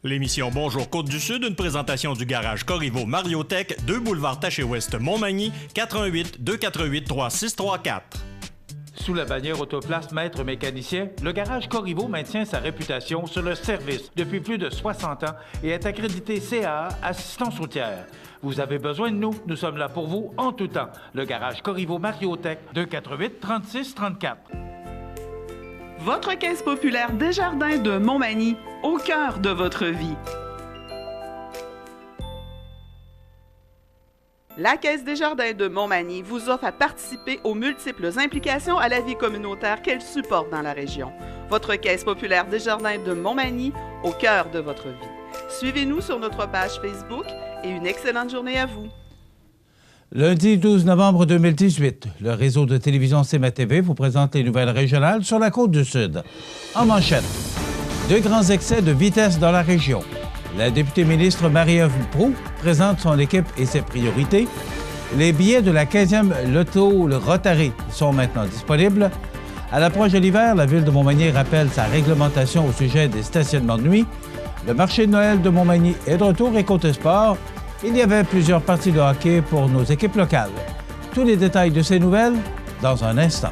L'émission Bonjour Côte-du-Sud, une présentation du garage Corriveau Mariotech, 2 boulevard Taché-Ouest Montmagny, 418 248 3634. Sous la bannière Autoplace Maître Mécanicien, le garage Corriveau maintient sa réputation sur le service depuis plus de 60 ans et est accrédité CAA Assistance routière. Vous avez besoin de nous, nous sommes là pour vous en tout temps. Le garage Corriveau Mariotech, 248 36 34. Votre caisse populaire Desjardins de Montmagny, au cœur de votre vie. La Caisse Desjardins de Montmagny vous offre à participer aux multiples implications à la vie communautaire qu'elle supporte dans la région. Votre Caisse populaire Desjardins de Montmagny, au cœur de votre vie. Suivez-nous sur notre page Facebook et une excellente journée à vous. Lundi 12 novembre 2018, le réseau de télévision CMA-TV vous présente les nouvelles régionales sur la Côte-du-Sud. En manchette, 2 grands excès de vitesse dans la région. La députée ministre Marie-Ève Proulx présente son équipe et ses priorités. Les billets de la 15e Loto le Rotary sont maintenant disponibles. À l'approche de l'hiver, la ville de Montmagny rappelle sa réglementation au sujet des stationnements de nuit. Le marché de Noël de Montmagny est de retour et côté sport. Il y avait plusieurs parties de hockey pour nos équipes locales. Tous les détails de ces nouvelles dans un instant.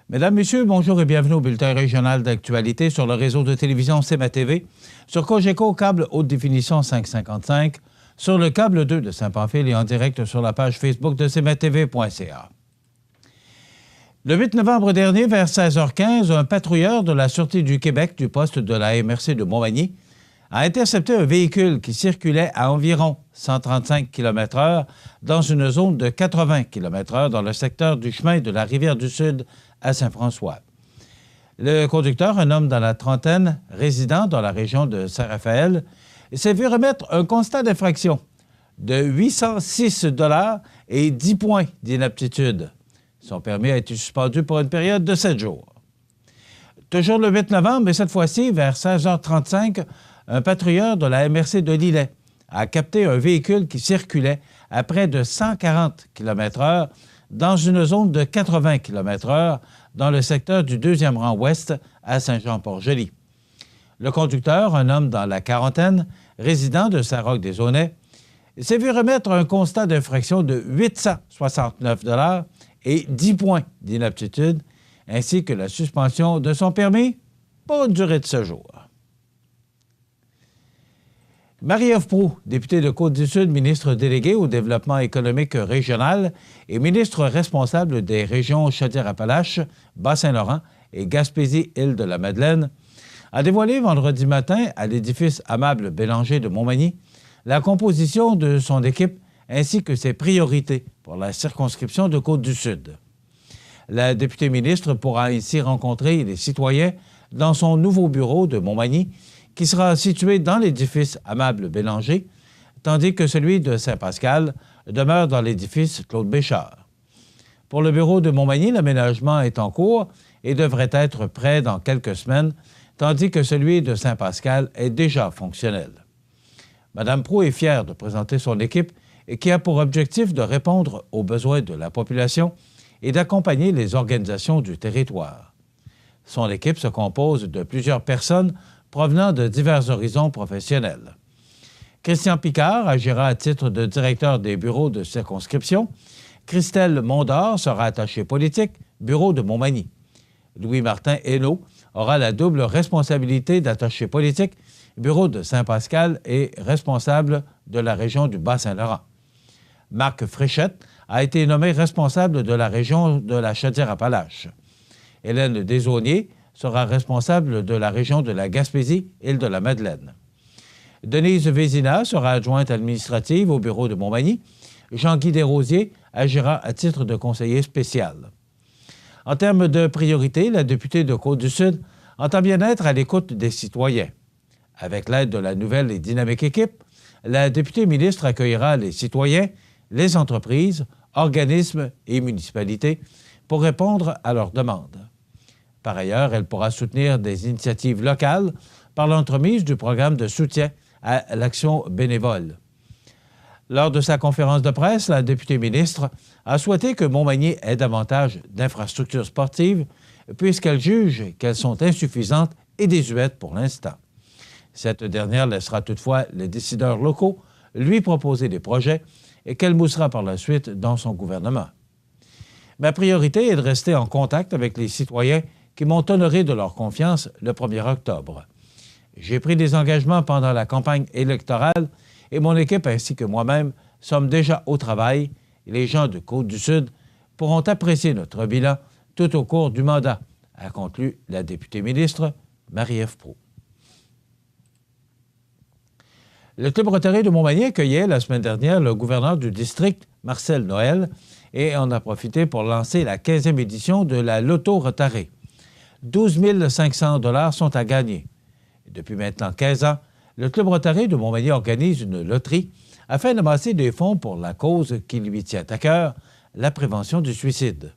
Mesdames, Messieurs, bonjour et bienvenue au bulletin régional d'actualité sur le réseau de télévision CMA-TV, sur Cogeco câble haute définition 555, sur le câble 2 de Saint-Pamphile et en direct sur la page Facebook de cmatv.ca. Le 8 novembre dernier, vers 16h15, un patrouilleur de la Sûreté du Québec du poste de la MRC de Montmagny a intercepté un véhicule qui circulait à environ 135 km/h dans une zone de 80 km/h dans le secteur du chemin de la Rivière-du-Sud à Saint-François. Le conducteur, un homme dans la trentaine, résident dans la région de Saint-Raphaël, s'est vu remettre un constat d'infraction de 806 $ et 10 points d'inaptitude. Son permis a été suspendu pour une période de 7 jours. Toujours le 8 novembre, mais cette fois-ci, vers 16h35, un patrouilleur de la MRC de Lillet a capté un véhicule qui circulait à près de 140 km/h dans une zone de 80 km/h dans le secteur du 2e rang ouest à Saint-Jean-Port-Joli. Le conducteur, un homme dans la quarantaine, résident de Saint-Roch-des-Aunais, s'est vu remettre un constat d'infraction de 869 $ et 10 points d'inaptitude, ainsi que la suspension de son permis pour une durée de 7 jours. Marie-Ève Proulx, députée de Côte-du-Sud, ministre déléguée au développement économique régional et ministre responsable des régions Chaudière-Appalaches, Bas-Saint-Laurent et Gaspésie-Île-de-la-Madeleine, a dévoilé vendredi matin à l'édifice Amable Bélanger de Montmagny la composition de son équipe ainsi que ses priorités pour la circonscription de Côte-du-Sud. La députée ministre pourra ainsi rencontrer les citoyens dans son nouveau bureau de Montmagny, qui sera situé dans l'édifice Amable Bélanger, tandis que celui de Saint-Pascal demeure dans l'édifice Claude Béchard. Pour le bureau de Montmagny, l'aménagement est en cours et devrait être prêt dans quelques semaines, tandis que celui de Saint-Pascal est déjà fonctionnel. Mme Proulx est fière de présenter son équipe et qui a pour objectif de répondre aux besoins de la population et d'accompagner les organisations du territoire. Son équipe se compose de plusieurs personnes provenant de divers horizons professionnels. Christian Picard agira à titre de directeur des bureaux de circonscription. Christelle Mondor sera attachée politique, bureau de Montmagny. Louis-Martin Hainaut aura la double responsabilité d'attaché politique, bureau de Saint-Pascal et responsable de la région du Bas-Saint-Laurent. Marc Fréchette a été nommé responsable de la région de la Chaudière-Appalaches. Hélène Desaulniers sera responsable de la région de la Gaspésie, Île-de-la-Madeleine. Denise Vézina sera adjointe administrative au bureau de Montmagny. Jean-Guy Desrosiers agira à titre de conseiller spécial. En termes de priorité, la députée de Côte-du-Sud entend bien être à l'écoute des citoyens. Avec l'aide de la nouvelle et dynamique équipe, la députée ministre accueillera les citoyens, les entreprises, organismes et municipalités pour répondre à leurs demandes. Par ailleurs, elle pourra soutenir des initiatives locales par l'entremise du programme de soutien à l'action bénévole. Lors de sa conférence de presse, la députée ministre a souhaité que Montmagny ait davantage d'infrastructures sportives puisqu'elle juge qu'elles sont insuffisantes et désuètes pour l'instant. Cette dernière laissera toutefois les décideurs locaux lui proposer des projets et qu'elle moussera par la suite dans son gouvernement. Ma priorité est de rester en contact avec les citoyens qui m'ont honoré de leur confiance le 1er octobre. J'ai pris des engagements pendant la campagne électorale et mon équipe ainsi que moi-même sommes déjà au travail et les gens de Côte-du-Sud pourront apprécier notre bilan tout au cours du mandat, a conclu la députée ministre Marie-Ève Proulx. Le Club Rotary de Montmagny accueillait la semaine dernière le gouverneur du district, Marcel Noël, et en a profité pour lancer la 15e édition de la Loto Rotary. 12 500 $ sont à gagner. Depuis maintenant 15 ans, le Club Rotary de Montmagny organise une loterie afin d'amasser des fonds pour la cause qui lui tient à cœur, la prévention du suicide.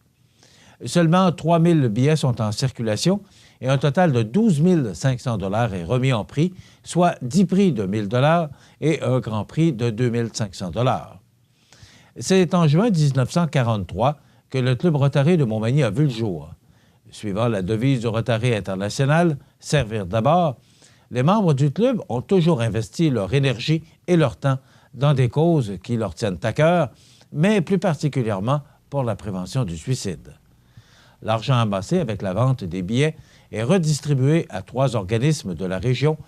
Seulement 3 000 billets sont en circulation et un total de 12 500 $ est remis en prix, soit 10 prix de 1 000 $ et un grand prix de 2 500 $. C'est en juin 1943 que le Club Rotary de Montmagny a vu le jour. Suivant la devise du Rotary international, « Servir d'abord », les membres du club ont toujours investi leur énergie et leur temps dans des causes qui leur tiennent à cœur, mais plus particulièrement pour la prévention du suicide. L'argent amassé avec la vente des billets est redistribué à 3 organismes de la région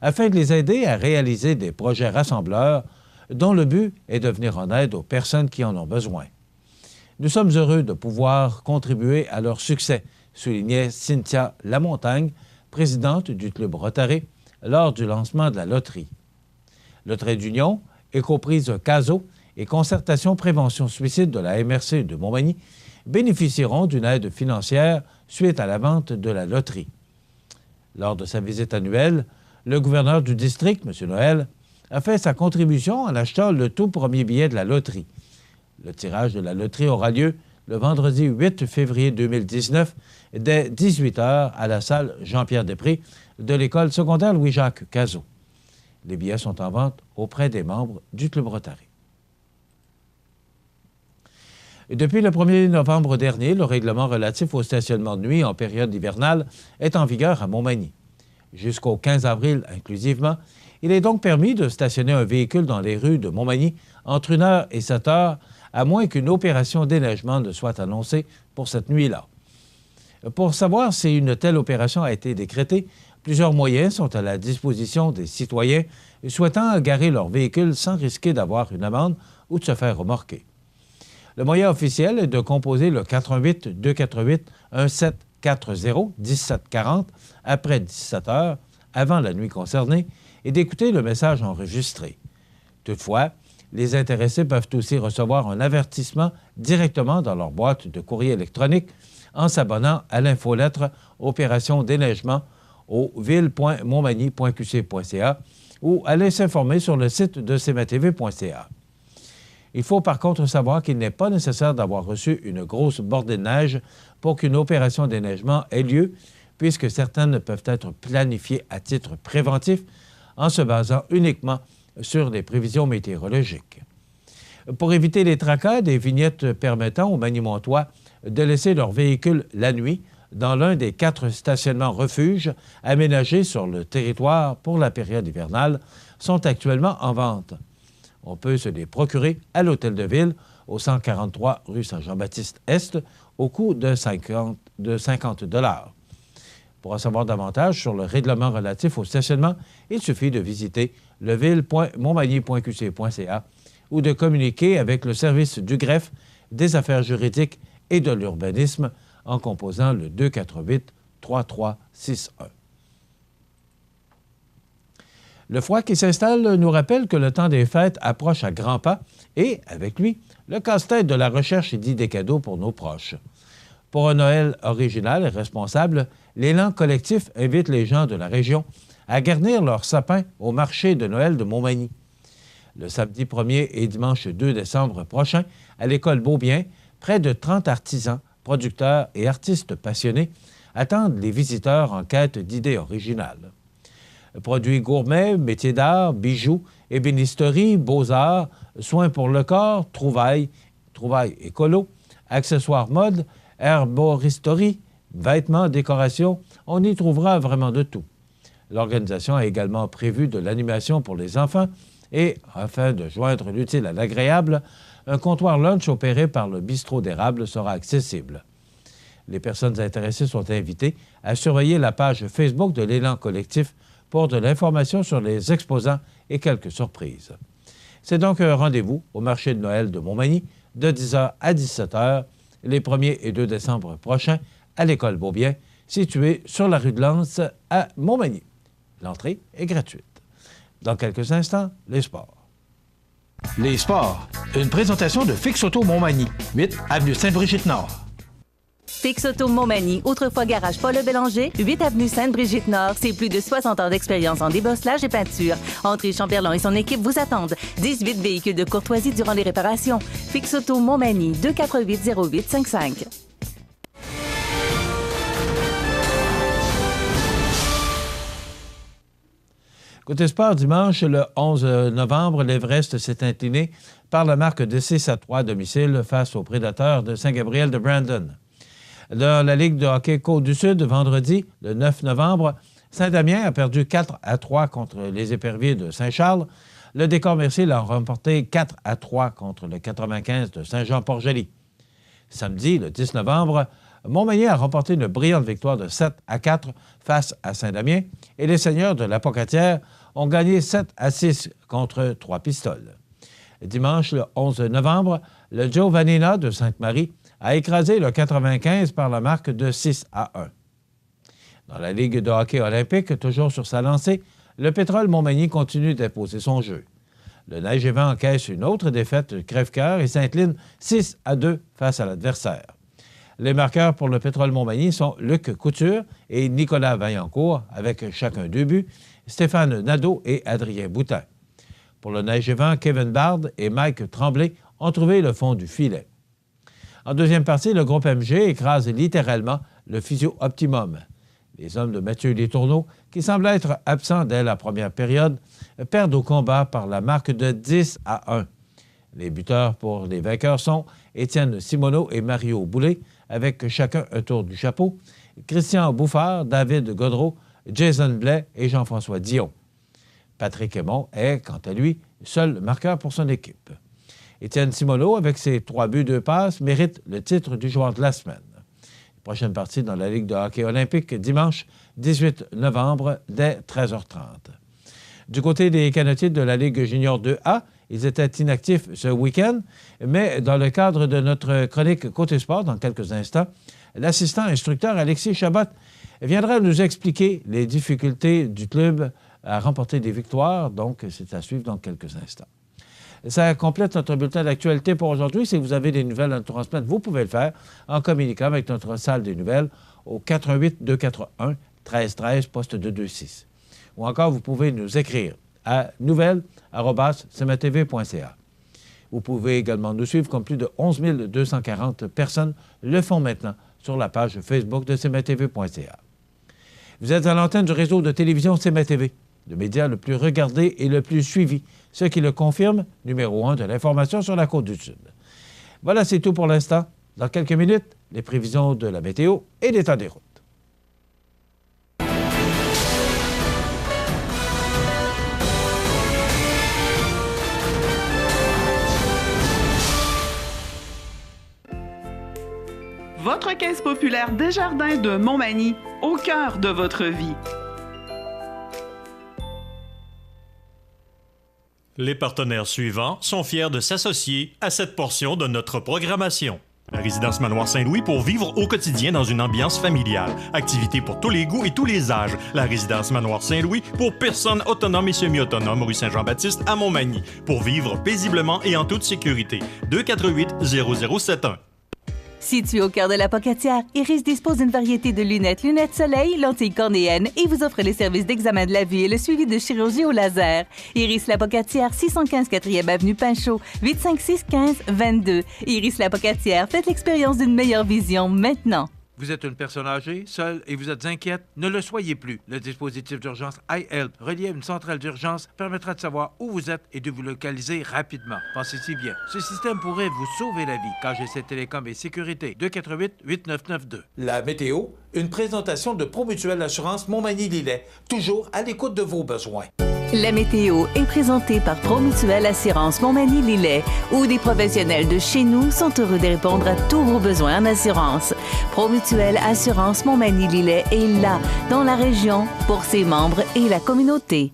afin de les aider à réaliser des projets rassembleurs dont le but est de venir en aide aux personnes qui en ont besoin. Nous sommes heureux de pouvoir contribuer à leur succès, soulignait Cynthia Lamontagne, présidente du Club Rotary, lors du lancement de la loterie. Le trait d'union, Écoprise CASO et Concertation Prévention Suicide de la MRC de Montmagny bénéficieront d'une aide financière suite à la vente de la loterie. Lors de sa visite annuelle, le gouverneur du district, M. Noël, a fait sa contribution en achetant le tout premier billet de la loterie. Le tirage de la loterie aura lieu le vendredi 8 février 2019 dès 18h à la salle Jean-Pierre-Després de l'école secondaire Louis-Jacques Cazot. Les billets sont en vente auprès des membres du Club Rotary. Depuis le 1er novembre dernier, le règlement relatif au stationnement de nuit en période hivernale est en vigueur à Montmagny. Jusqu'au 15 avril inclusivement, il est donc permis de stationner un véhicule dans les rues de Montmagny entre 1h et 7h, à moins qu'une opération d'éneigement ne soit annoncée pour cette nuit-là. Pour savoir si une telle opération a été décrétée, plusieurs moyens sont à la disposition des citoyens souhaitant garer leur véhicule sans risquer d'avoir une amende ou de se faire remorquer. Le moyen officiel est de composer le 418-248-1740-1740 après 17 heures, avant la nuit concernée, et d'écouter le message enregistré. Toutefois, les intéressés peuvent aussi recevoir un avertissement directement dans leur boîte de courrier électronique en s'abonnant à l'infolettre Opération déneigement au ville.montmagny.qc.ca ou aller s'informer sur le site de cmatv.ca. Il faut par contre savoir qu'il n'est pas nécessaire d'avoir reçu une grosse bordée de neige pour qu'une opération déneigement ait lieu, puisque certaines peuvent être planifiées à titre préventif en se basant uniquement sur les prévisions météorologiques. Pour éviter les tracas, des vignettes permettant aux Magny-Montois de laisser leur véhicule la nuit dans l'un des 4 stationnements refuges aménagés sur le territoire pour la période hivernale sont actuellement en vente. On peut se les procurer à l'Hôtel de Ville, au 143 rue Saint-Jean-Baptiste-Est, au coût de 50 $. Pour en savoir davantage sur le règlement relatif au stationnement, il suffit de visiter leville.montmagny.qc.ca ou de communiquer avec le service du greffe, des affaires juridiques et de l'urbanisme en composant le 248-3361. Le froid qui s'installe nous rappelle que le temps des fêtes approche à grands pas et, avec lui, le casse-tête de la recherche d'idées cadeaux pour nos proches. Pour un Noël original et responsable, l'Élan collectif invite les gens de la région à garnir leur sapin au marché de Noël de Montmagny. Le samedi 1er et dimanche 2 décembre prochain, à l'école Beaubien, près de 30 artisans, producteurs et artistes passionnés attendent les visiteurs en quête d'idées originales. Produits gourmets, métiers d'art, bijoux, ébénisterie, beaux-arts, soins pour le corps, trouvailles écolo, accessoires mode, herboristerie, vêtements, décorations, on y trouvera vraiment de tout. L'organisation a également prévu de l'animation pour les enfants et, afin de joindre l'utile à l'agréable, un comptoir lunch opéré par le bistrot d'érable sera accessible. Les personnes intéressées sont invitées à surveiller la page Facebook de l'Élan collectif pour de l'information sur les exposants et quelques surprises. C'est donc un rendez-vous au marché de Noël de Montmagny de 10h à 17h les 1er et 2 décembre prochains à l'école Beaubien, située sur la rue de Lens à Montmagny. L'entrée est gratuite. Dans quelques instants, les sports. Les sports. Une présentation de Fix Auto Montmagny, 8 avenue Sainte-Brigitte-Nord. Fix Auto Montmagny, autrefois garage Paul-le-Bélanger, 8 avenue Sainte-Brigitte-Nord. C'est plus de 60 ans d'expérience en débosselage et peinture. André Chamberlain et son équipe vous attendent. 18 véhicules de courtoisie durant les réparations. Fix Auto Montmagny, 248-0855. Côté sport, dimanche, le 11 novembre, l'Everest s'est incliné par la marque de 6-3 à domicile face aux Prédateurs de Saint-Gabriel de Brandon. Dans la Ligue de hockey Côte-du-Sud, vendredi, le 9 novembre, Saint-Damien a perdu 4-3 contre les Éperviers de Saint-Charles. Le Décor-Mercier a remporté 4-3 contre le 95 de Saint-Jean-Port-Joli. Samedi, le 10 novembre, Montmagny a remporté une brillante victoire de 7-4 face à Saint-Damien et les Seigneurs de la Pocatière ont gagné 7-6 contre 3 Pistoles. Dimanche, le 11 novembre, le Giovannina de Sainte-Marie a écrasé le 95 par la marque de 6-1. Dans la Ligue de hockey olympique, toujours sur sa lancée, le Pétrole Montmagny continue d'imposer son jeu. Le Neige-et-Vent encaisse une autre défaite crève-cœur et s'incline 6-2 face à l'adversaire. Les marqueurs pour le Pétrole Montmagny sont Luc Couture et Nicolas Vaillancourt, avec chacun 2 buts, Stéphane Nadeau et Adrien Boutin. Pour le Neige-et-Vent, Kevin Bard et Mike Tremblay ont trouvé le fond du filet. En deuxième partie, le groupe MG écrase littéralement le Physio Optimum. Les hommes de Mathieu Letourneau, qui semblent être absents dès la première période, perdent au combat par la marque de 10-1. Les buteurs pour les vainqueurs sont Étienne Simoneau et Mario Boulay, avec chacun un tour du chapeau, Christian Bouffard, David Godreau, Jason Blais et Jean-François Dion. Patrick Aymon est, quant à lui, seul marqueur pour son équipe. Étienne Simoneau, avec ses 3 buts, 2 passes, mérite le titre du joueur de la semaine. Prochaine partie dans la Ligue de hockey olympique, dimanche 18 novembre, dès 13h30. Du côté des canotiers de la Ligue junior 2A, ils étaient inactifs ce week-end, mais dans le cadre de notre chronique Côté Sport, dans quelques instants, l'assistant instructeur Alexis Chabot viendra nous expliquer les difficultés du club à remporter des victoires, donc c'est à suivre dans quelques instants. Ça complète notre bulletin d'actualité pour aujourd'hui. Si vous avez des nouvelles à nous transmettre, vous pouvez le faire en communiquant avec notre salle des nouvelles au 418-241-1313, poste 226. Ou encore, vous pouvez nous écrire à nouvelles@cmatv.ca. Vous pouvez également nous suivre comme plus de 11 240 personnes le font maintenant sur la page Facebook de cmatv.ca. Vous êtes à l'antenne du réseau de télévision CMA-TV, le média le plus regardé et le plus suivi, ce qui le confirme, numéro 1 de l'information sur la Côte-du-Sud. Voilà, c'est tout pour l'instant. Dans quelques minutes, les prévisions de la météo et l'état des routes. Votre caisse populaire Desjardins de Montmagny, au cœur de votre vie. Les partenaires suivants sont fiers de s'associer à cette portion de notre programmation. La résidence Manoir Saint-Louis pour vivre au quotidien dans une ambiance familiale. Activités pour tous les goûts et tous les âges. La résidence Manoir Saint-Louis pour personnes autonomes et semi-autonomes, rue Saint-Jean-Baptiste à Montmagny. Pour vivre paisiblement et en toute sécurité. 248-0071. Situé au cœur de la Pocatière, Iris dispose d'une variété de lunettes soleil, lentilles cornéennes et vous offre les services d'examen de la vue et le suivi de chirurgie au laser. Iris la Pocatière, 615 4e avenue Pinchot, 856-15-22. Iris la Pocatière, faites l'expérience d'une meilleure vision maintenant. Vous êtes une personne âgée, seule et vous êtes inquiète? Ne le soyez plus. Le dispositif d'urgence iHelp, relié à une centrale d'urgence, permettra de savoir où vous êtes et de vous localiser rapidement. Pensez-y bien. Ce système pourrait vous sauver la vie. KGC Télécom et Sécurité, 248-8992. La météo, une présentation de Promutuelle Assurance Montmagny-Lillet, toujours à l'écoute de vos besoins. La météo est présentée par Promutuelle Assurance Montmagny-Lillet, où des professionnels de chez nous sont heureux de répondre à tous vos besoins en assurance. Promutuelle Assurance Montmagny-Lillet est là, dans la région, pour ses membres et la communauté.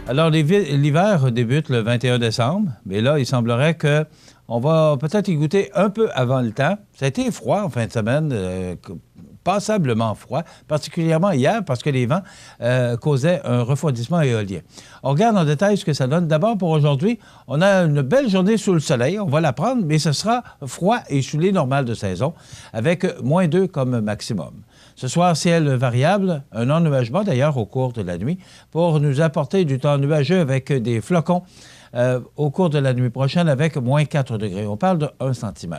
Alors, l'hiver débute le 21 décembre, mais là, il semblerait qu'on va peut-être y goûter un peu avant le temps. Ça a été froid en fin de semaine, passablement froid, particulièrement hier, parce que les vents causaient un refroidissement éolien. On regarde en détail ce que ça donne. D'abord, pour aujourd'hui, on a une belle journée sous le soleil. On va la prendre, mais ce sera froid et sous les normales de saison, avec -2 comme maximum. Ce soir, ciel variable, un ennuagement d'ailleurs au cours de la nuit, pour nous apporter du temps nuageux avec des flocons au cours de la nuit prochaine avec -4 degrés. On parle de 1 cm.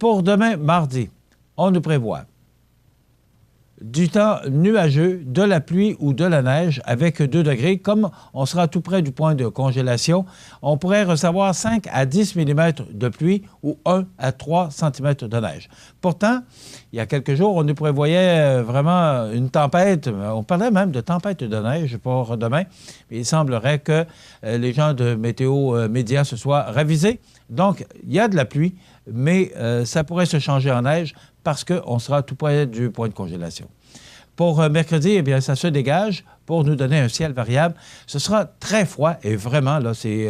Pour demain, mardi, on nous prévoit du temps nuageux, de la pluie ou de la neige avec 2 degrés. Comme on sera tout près du point de congélation, on pourrait recevoir 5 à 10 mm de pluie ou 1 à 3 cm de neige. Pourtant, il y a quelques jours, on nous prévoyait vraiment une tempête. On parlait même de tempête de neige pour demain. Il semblerait que les gens de Météo Média se soient ravisés. Donc, il y a de la pluie, mais ça pourrait se changer en neige parce qu'on sera tout près du point de congélation. Pour mercredi, eh bien, ça se dégage pour nous donner un ciel variable. Ce sera très froid et vraiment, là, c'est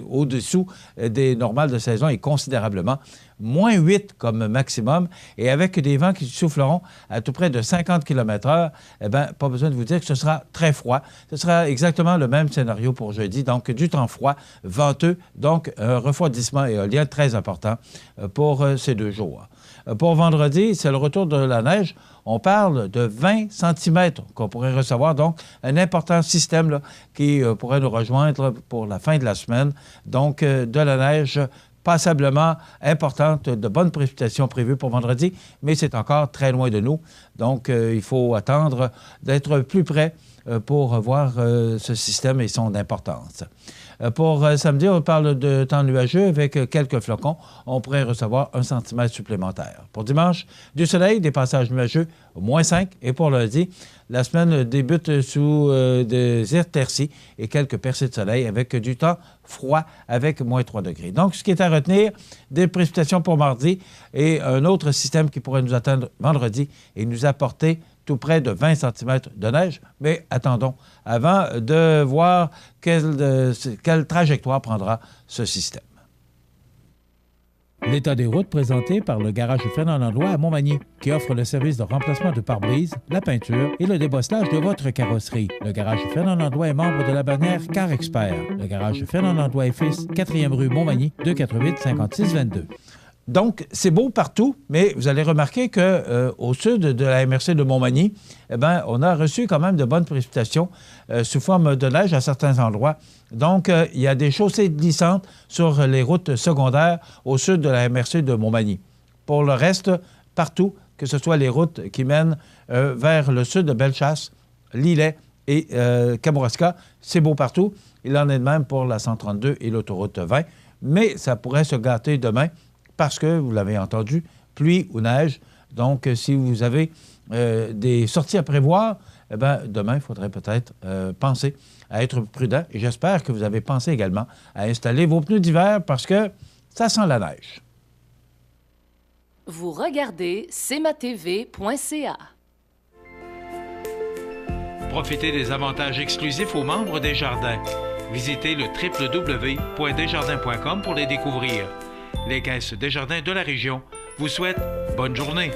au-dessous des normales de saison et considérablement. -8 comme maximum et avec des vents qui souffleront à tout près de 50 km/h, eh bien, pas besoin de vous dire que ce sera très froid. Ce sera exactement le même scénario pour jeudi, donc du temps froid, venteux, donc un refroidissement éolien très important pour ces 2 jours. Pour vendredi, c'est le retour de la neige. On parle de 20 cm qu'on pourrait recevoir, donc un important système là, qui pourrait nous rejoindre pour la fin de la semaine. Donc, de la neige passablement importante, de bonnes précipitations prévues pour vendredi, mais c'est encore très loin de nous. Donc, il faut attendre d'être plus près pour voir ce système et son importance. Pour samedi, on parle de temps nuageux avec quelques flocons. On pourrait recevoir 1 cm supplémentaire. Pour dimanche, du soleil, des passages nuageux, -5. Et pour lundi, la semaine débute sous des éclaircies et quelques percées de soleil avec du temps froid avec -3 degrés. Donc, ce qui est à retenir, des précipitations pour mardi et un autre système qui pourrait nous atteindre vendredi et nous apporter tout près de 20 cm de neige. Mais attendons avant de voir quelle trajectoire prendra ce système. L'état des routes présenté par le garage Fernand Landlois à Montmagny, qui offre le service de remplacement de pare-brise, la peinture et le débosselage de votre carrosserie. Le garage Fernand Landlois est membre de la bannière Car Expert. Le garage Fernand Landlois et Fils, 4e rue Montmagny, 248-5622. Donc, c'est beau partout, mais vous allez remarquer qu'au sud de la MRC de Montmagny, eh bien, on a reçu quand même de bonnes précipitations sous forme de neige à certains endroits. Donc, il y a des chaussées glissantes sur les routes secondaires au sud de la MRC de Montmagny. Pour le reste, partout, que ce soit les routes qui mènent vers le sud de Bellechasse, Lillet et Kamouraska, c'est beau partout. Il en est de même pour la 132 et l'autoroute 20. Mais ça pourrait se gâter demain parce que, vous l'avez entendu, pluie ou neige. Donc, si vous avez des sorties à prévoir, eh bien, demain, il faudrait peut-être penser à être prudent. Et j'espère que vous avez pensé également à installer vos pneus d'hiver parce que ça sent la neige. Vous regardez cmatv.ca. Profitez des avantages exclusifs aux membres des jardins. Visitez le www.desjardins.com pour les découvrir. Les caisses Desjardins de la région vous souhaitent bonne journée.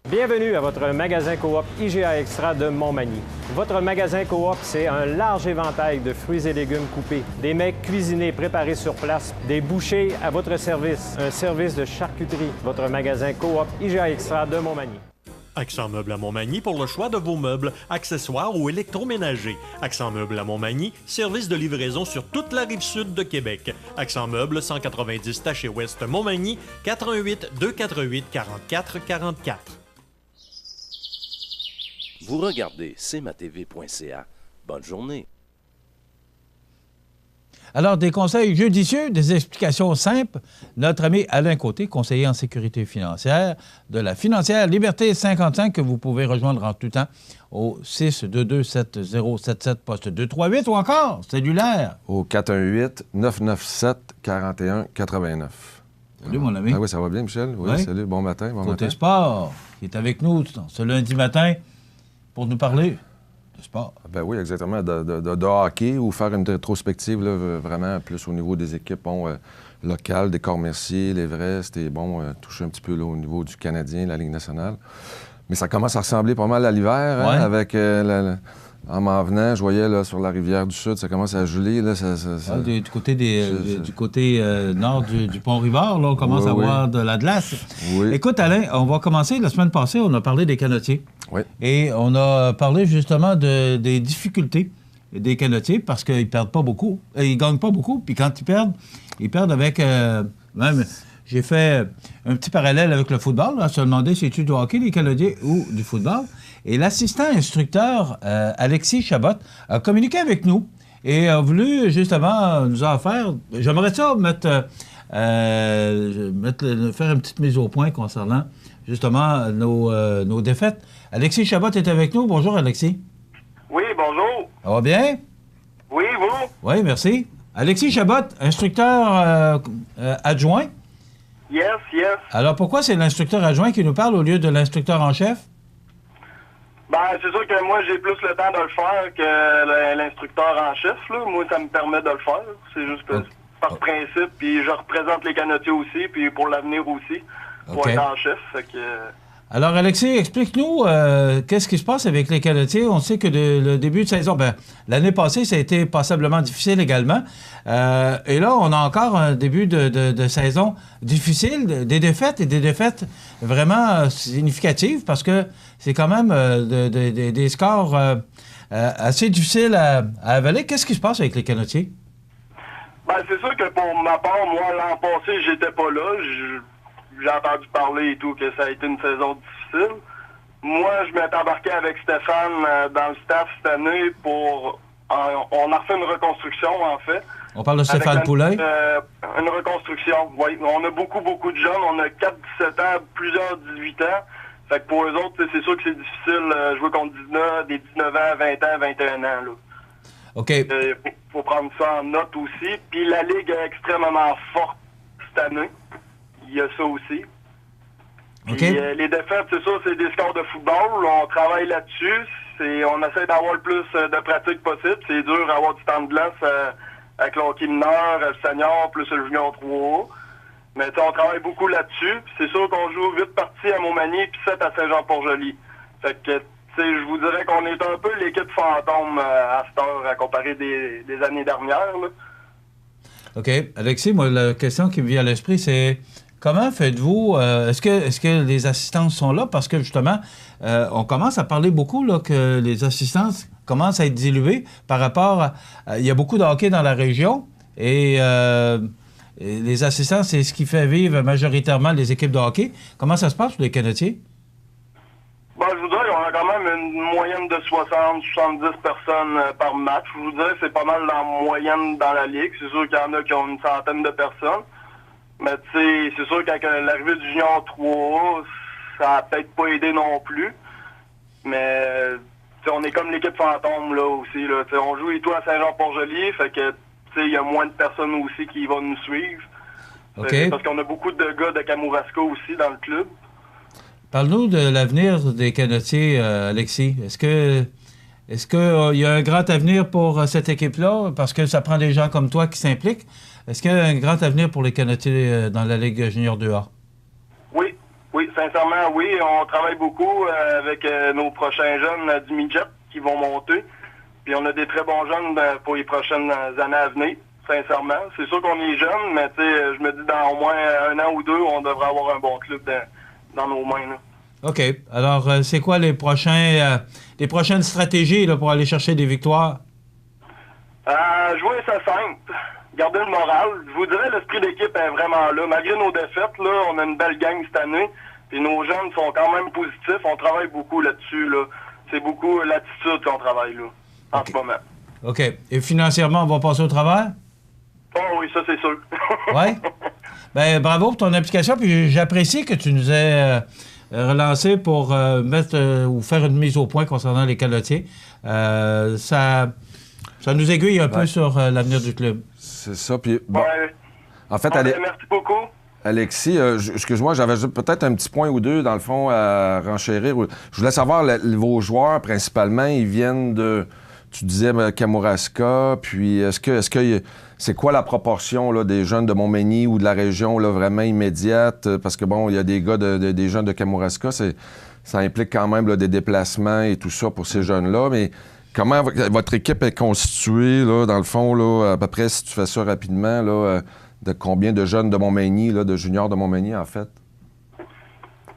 Bienvenue à votre magasin Coop IGA Extra de Montmagny. Votre magasin Coop, c'est un large éventail de fruits et légumes coupés, des mets cuisinés préparés sur place, des bouchées à votre service, un service de charcuterie. Votre magasin Coop IGA Extra de Montmagny. Accent Meubles à Montmagny pour le choix de vos meubles, accessoires ou électroménagers. Accent Meubles à Montmagny, service de livraison sur toute la rive sud de Québec. Accent Meubles, 190 Taché Ouest Montmagny, 88 248 44 44. Vous regardez cmatv.ca. Bonne journée. Alors, des conseils judicieux, des explications simples. Notre ami Alain Côté, conseiller en sécurité financière de la Financière Liberté 55, que vous pouvez rejoindre en tout temps au 622-7077, poste 238, ou encore cellulaire. Au 418-997-4189. Salut, mon ami. Ah oui, ça va bien, Michel? Oui, salut, bon matin. Côté sport, qui est avec nous ce lundi matin pour nous parler de sport. Ben oui, exactement, de hockey ou faire une rétrospective, là, vraiment plus au niveau des équipes locales, des Corps-Mercier, l'Everest, et toucher un petit peu là, au niveau du Canadien, la Ligue nationale. Mais ça commence à ressembler pas mal à l'hiver, hein, avec... en m'en venant, je voyais là, sur la rivière du Sud, ça commence à geler. Là, du côté, du côté nord du Pont-Rivard, là, on commence à avoir de la glace. Oui. Écoute, Alain, on va commencer. La semaine passée, on a parlé des canotiers. Oui. Et on a parlé justement des difficultés des canotiers parce qu'ils perdent pas beaucoup. Ils gagnent pas beaucoup. Puis quand ils perdent avec... même, j'ai fait un petit parallèle avec le football. Là, se demander si c'est du hockey, les Canadiens, ou du football. Et l'assistant instructeur, Alexis Chabot, a communiqué avec nous et a voulu, justement, nous en faire... J'aimerais ça faire une petite mise au point concernant, justement, nos défaites. Alexis Chabot est avec nous. Bonjour, Alexis. Oui, bonjour. Ça va bien? Oui, vous? Oui, merci. Alexis Chabot, instructeur adjoint. Yes, yes. Alors, pourquoi c'est l'instructeur adjoint qui nous parle au lieu de l'instructeur en chef? Ben, c'est sûr que moi, j'ai plus le temps de le faire que l'instructeur en chef. Là. Moi, ça me permet de le faire. C'est juste que par principe. Puis je représente les canotiers aussi, puis pour l'avenir aussi, pour être en chef. Fait que... Alors, Alexis, explique-nous qu'est-ce qui se passe avec les canotiers. On sait que le début de saison, l'année passée, ça a été passablement difficile également. Et là, on a encore un début de saison difficile, des défaites vraiment significatives parce que c'est quand même des scores assez difficiles à avaler. Qu'est-ce qui se passe avec les canotiers? Ben, c'est sûr que pour ma part, moi, l'an passé, j'étais pas là. J'ai entendu parler et tout que ça a été une saison difficile. Moi, je m'étais embarqué avec Stéphane dans le staff cette année pour... on a refait une reconstruction, en fait. On parle de Stéphane Poulain? Une reconstruction, oui. On a beaucoup de jeunes. On a 4-17 ans, plusieurs 18 ans. Fait que pour eux autres, c'est sûr que c'est difficile jouer contre des 19 ans, 20 ans, 21 ans. Là. OK. Faut prendre ça en note aussi. Puis la Ligue est extrêmement forte cette année. Il y a ça aussi. Puis, les défaites, c'est ça, c'est des scores de football. On travaille là-dessus. On essaie d'avoir le plus de pratique possible. C'est dur d'avoir du temps de glace avec le hockey mineur, le senior, plus le junior 3A. Mais on travaille beaucoup là-dessus. Puis c'est sûr qu'on joue 8 parties à Montmagny puis 7 à Saint-Jean-Port-Joli. Fait que, je vous dirais qu'on est un peu l'équipe fantôme à cette heure à comparer des années dernières. Là. OK. Alexis, moi, la question qui me vient à l'esprit, c'est comment faites-vous... est-ce que les assistances sont là? Parce que, justement, on commence à parler beaucoup là, que les assistances commencent à être diluées par rapport à... il y a beaucoup de hockey dans la région et les assistances, c'est ce qui fait vivre majoritairement les équipes de hockey. Comment ça se passe pour les Canotiers? Ben, je vous dirais qu'on a quand même une moyenne de 60-70 personnes par match. Je vous dirais que c'est pas mal la moyenne dans la Ligue. C'est sûr qu'il y en a qui ont une centaine de personnes. Mais tu sais, c'est sûr qu'avec l'arrivée du Junior 3A, ça a peut-être pas aidé non plus. Mais on est comme l'équipe fantôme là aussi. Là. On joue et tout à Saint-Jean-Port-Joli, fait que il y a moins de personnes aussi qui vont nous suivre. Okay. Parce qu'on a beaucoup de gars de Kamouraska aussi dans le club. Parle-nous de l'avenir des Canotiers, Alexis. Est-ce que Est-ce qu'il y a un grand avenir pour cette équipe-là? Parce que ça prend des gens comme toi qui s'impliquent. Est-ce qu'il y a un grand avenir pour les Canadiens dans la Ligue junior 2A? Oui, sincèrement, oui. On travaille beaucoup avec nos prochains jeunes du midget qui vont monter. Puis on a des très bons jeunes pour les prochaines années à venir, sincèrement. C'est sûr qu'on est jeunes, mais je me dis dans au moins 1 an ou 2, on devrait avoir un bon club dans nos mains. Là. OK. Alors, c'est quoi les prochaines stratégies là, pour aller chercher des victoires? Jouer ça simple. Garder le moral. Je vous dirais, l'esprit d'équipe est vraiment là. Malgré nos défaites, là, on a une belle gang cette année. Puis nos jeunes sont quand même positifs. On travaille beaucoup là-dessus. Là. C'est beaucoup l'attitude qu'on travaille là, en ce moment. OK. Et financièrement, on va passer au travers? Oh oui, ça c'est sûr. Oui? Bien, bravo pour ton application. Puis j'apprécie que tu nous aies relancé pour mettre ou faire une mise au point concernant les calotiers. Ça nous aiguille un peu sur l'avenir du club. C'est ça. Puis, bon, en fait, merci beaucoup. Alexis, excuse-moi, j'avais peut-être un petit point ou deux, dans le fond, à renchérir. Je voulais savoir, vos joueurs, principalement, ils viennent de, tu disais, Kamouraska, puis est-ce que c'est quoi la proportion là, des jeunes de Montmagny ou de la région là, vraiment immédiate? Parce que, bon, il y a des gars, des jeunes de Kamouraska, ça implique quand même là, des déplacements et tout ça pour ces jeunes-là, mais comment votre équipe est constituée, là, dans le fond, là, à peu près, si tu fais ça rapidement, là, de combien de jeunes de Montmagny, là, de juniors de Montmagny, en fait?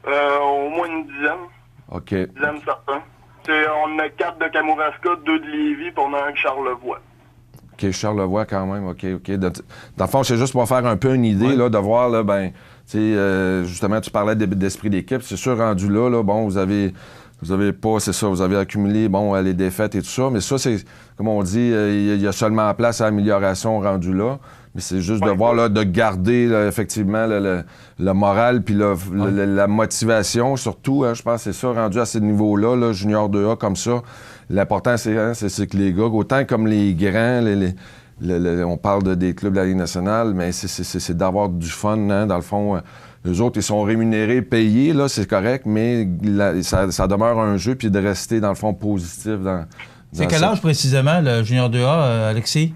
Au moins une dizaine. OK. Une dizaine, certains. On a 4 de Kamouraska, 2 de Lévis, puis on a un de Charlevoix. OK, Charlevoix, quand même. OK. Dans le fond, c'est juste pour faire un peu une idée, là, de voir, là, ben, tu sais, justement, tu parlais d'esprit d'équipe. C'est sûr, rendu là, bon, vous avez pas, c'est ça, vous avez accumulé, bon, les défaites et tout ça, mais ça, c'est, comme on dit, il y a seulement place à amélioration rendu là, mais c'est juste de voir, là, de garder, là, effectivement, le moral puis la motivation, surtout, hein, je pense que c'est ça, rendu à ce niveau-là, là, junior 2A comme ça. L'important, c'est que les gars, autant comme les grands, on parle des clubs de la Ligue nationale, mais c'est d'avoir du fun, hein, dans le fond. Eux autres, ils sont rémunérés, payés, là, c'est correct, mais ça demeure un jeu, puis de rester, dans le fond, positif dans c'est quel âge, précisément, le junior 2A, Alexis?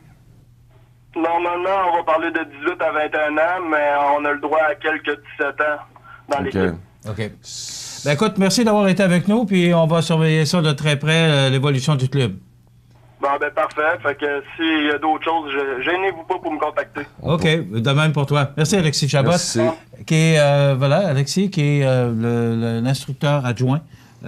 Normalement, on va parler de 18 à 21 ans, mais on a le droit à quelques 17 ans dans l'équipe. OK. Ben écoute, merci d'avoir été avec nous, puis on va surveiller ça de très près, l'évolution du club. Ben parfait. Fait que s'il y a d'autres choses, gênez-vous pas pour me contacter. OK. De même pour toi. Merci, Alexis Chabot. Merci. Qui est, voilà, Alexis, qui est l'instructeur adjoint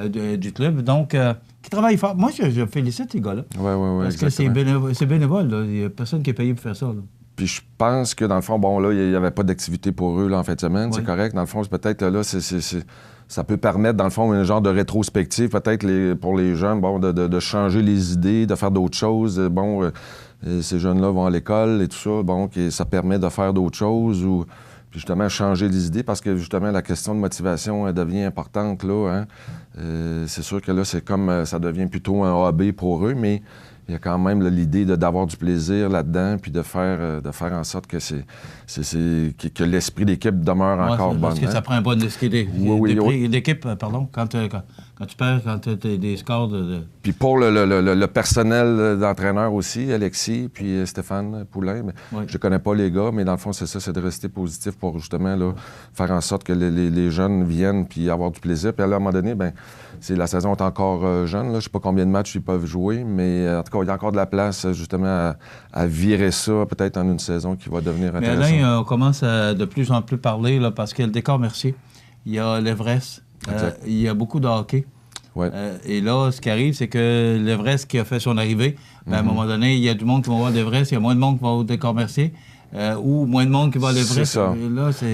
du club, donc qui travaille fort. Moi, je félicite ces gars-là. Oui, parce que c'est bénévole, là. Il n'y a personne qui est payé pour faire ça, là. Puis je pense que, dans le fond, bon, là, il n'y avait pas d'activité pour eux, là, en fin de semaine. Oui. C'est correct. Dans le fond, peut-être, là, ça peut permettre, dans le fond, un genre de rétrospective, peut-être pour les jeunes, bon, de changer les idées, de faire d'autres choses. Bon, ces jeunes-là vont à l'école et tout ça, bon, ça permet de faire d'autres choses ou puis justement changer les idées parce que, justement, la question de motivation elle devient importante, là. Hein? C'est sûr que là, c'est comme ça devient plutôt un hobby pour eux, mais il y a quand même l'idée d'avoir du plaisir là-dedans puis de faire en sorte que que l'esprit d'équipe demeure encore bon. Parce que ça prend un bon esprit d'équipe, pardon, quand tu perds, quand tu as des scores de... Puis pour le personnel d'entraîneur aussi, Alexis, puis Stéphane Poulain, je ne connais pas les gars, mais dans le fond, c'est ça, c'est de rester positif pour justement là, faire en sorte que les jeunes viennent puis avoir du plaisir. Puis à un moment donné, bien, la saison est encore jeune, là, je ne sais pas combien de matchs ils peuvent jouer, mais en tout cas, il y a encore de la place justement à virer ça peut-être en une saison qui va devenir intéressante. Mais Alain, on commence à de plus en plus parler là, parce qu'il y a le décor Mercier, il y a l'Everest, il y a beaucoup de hockey. Ouais. Et là, ce qui arrive, c'est que l'Everest qui a fait son arrivée, à un moment donné, il y a du monde qui va voir l'Everest, il y a moins de monde qui va au décor Mercier. Ou moins de monde qui va à l'Everest. C'est ça.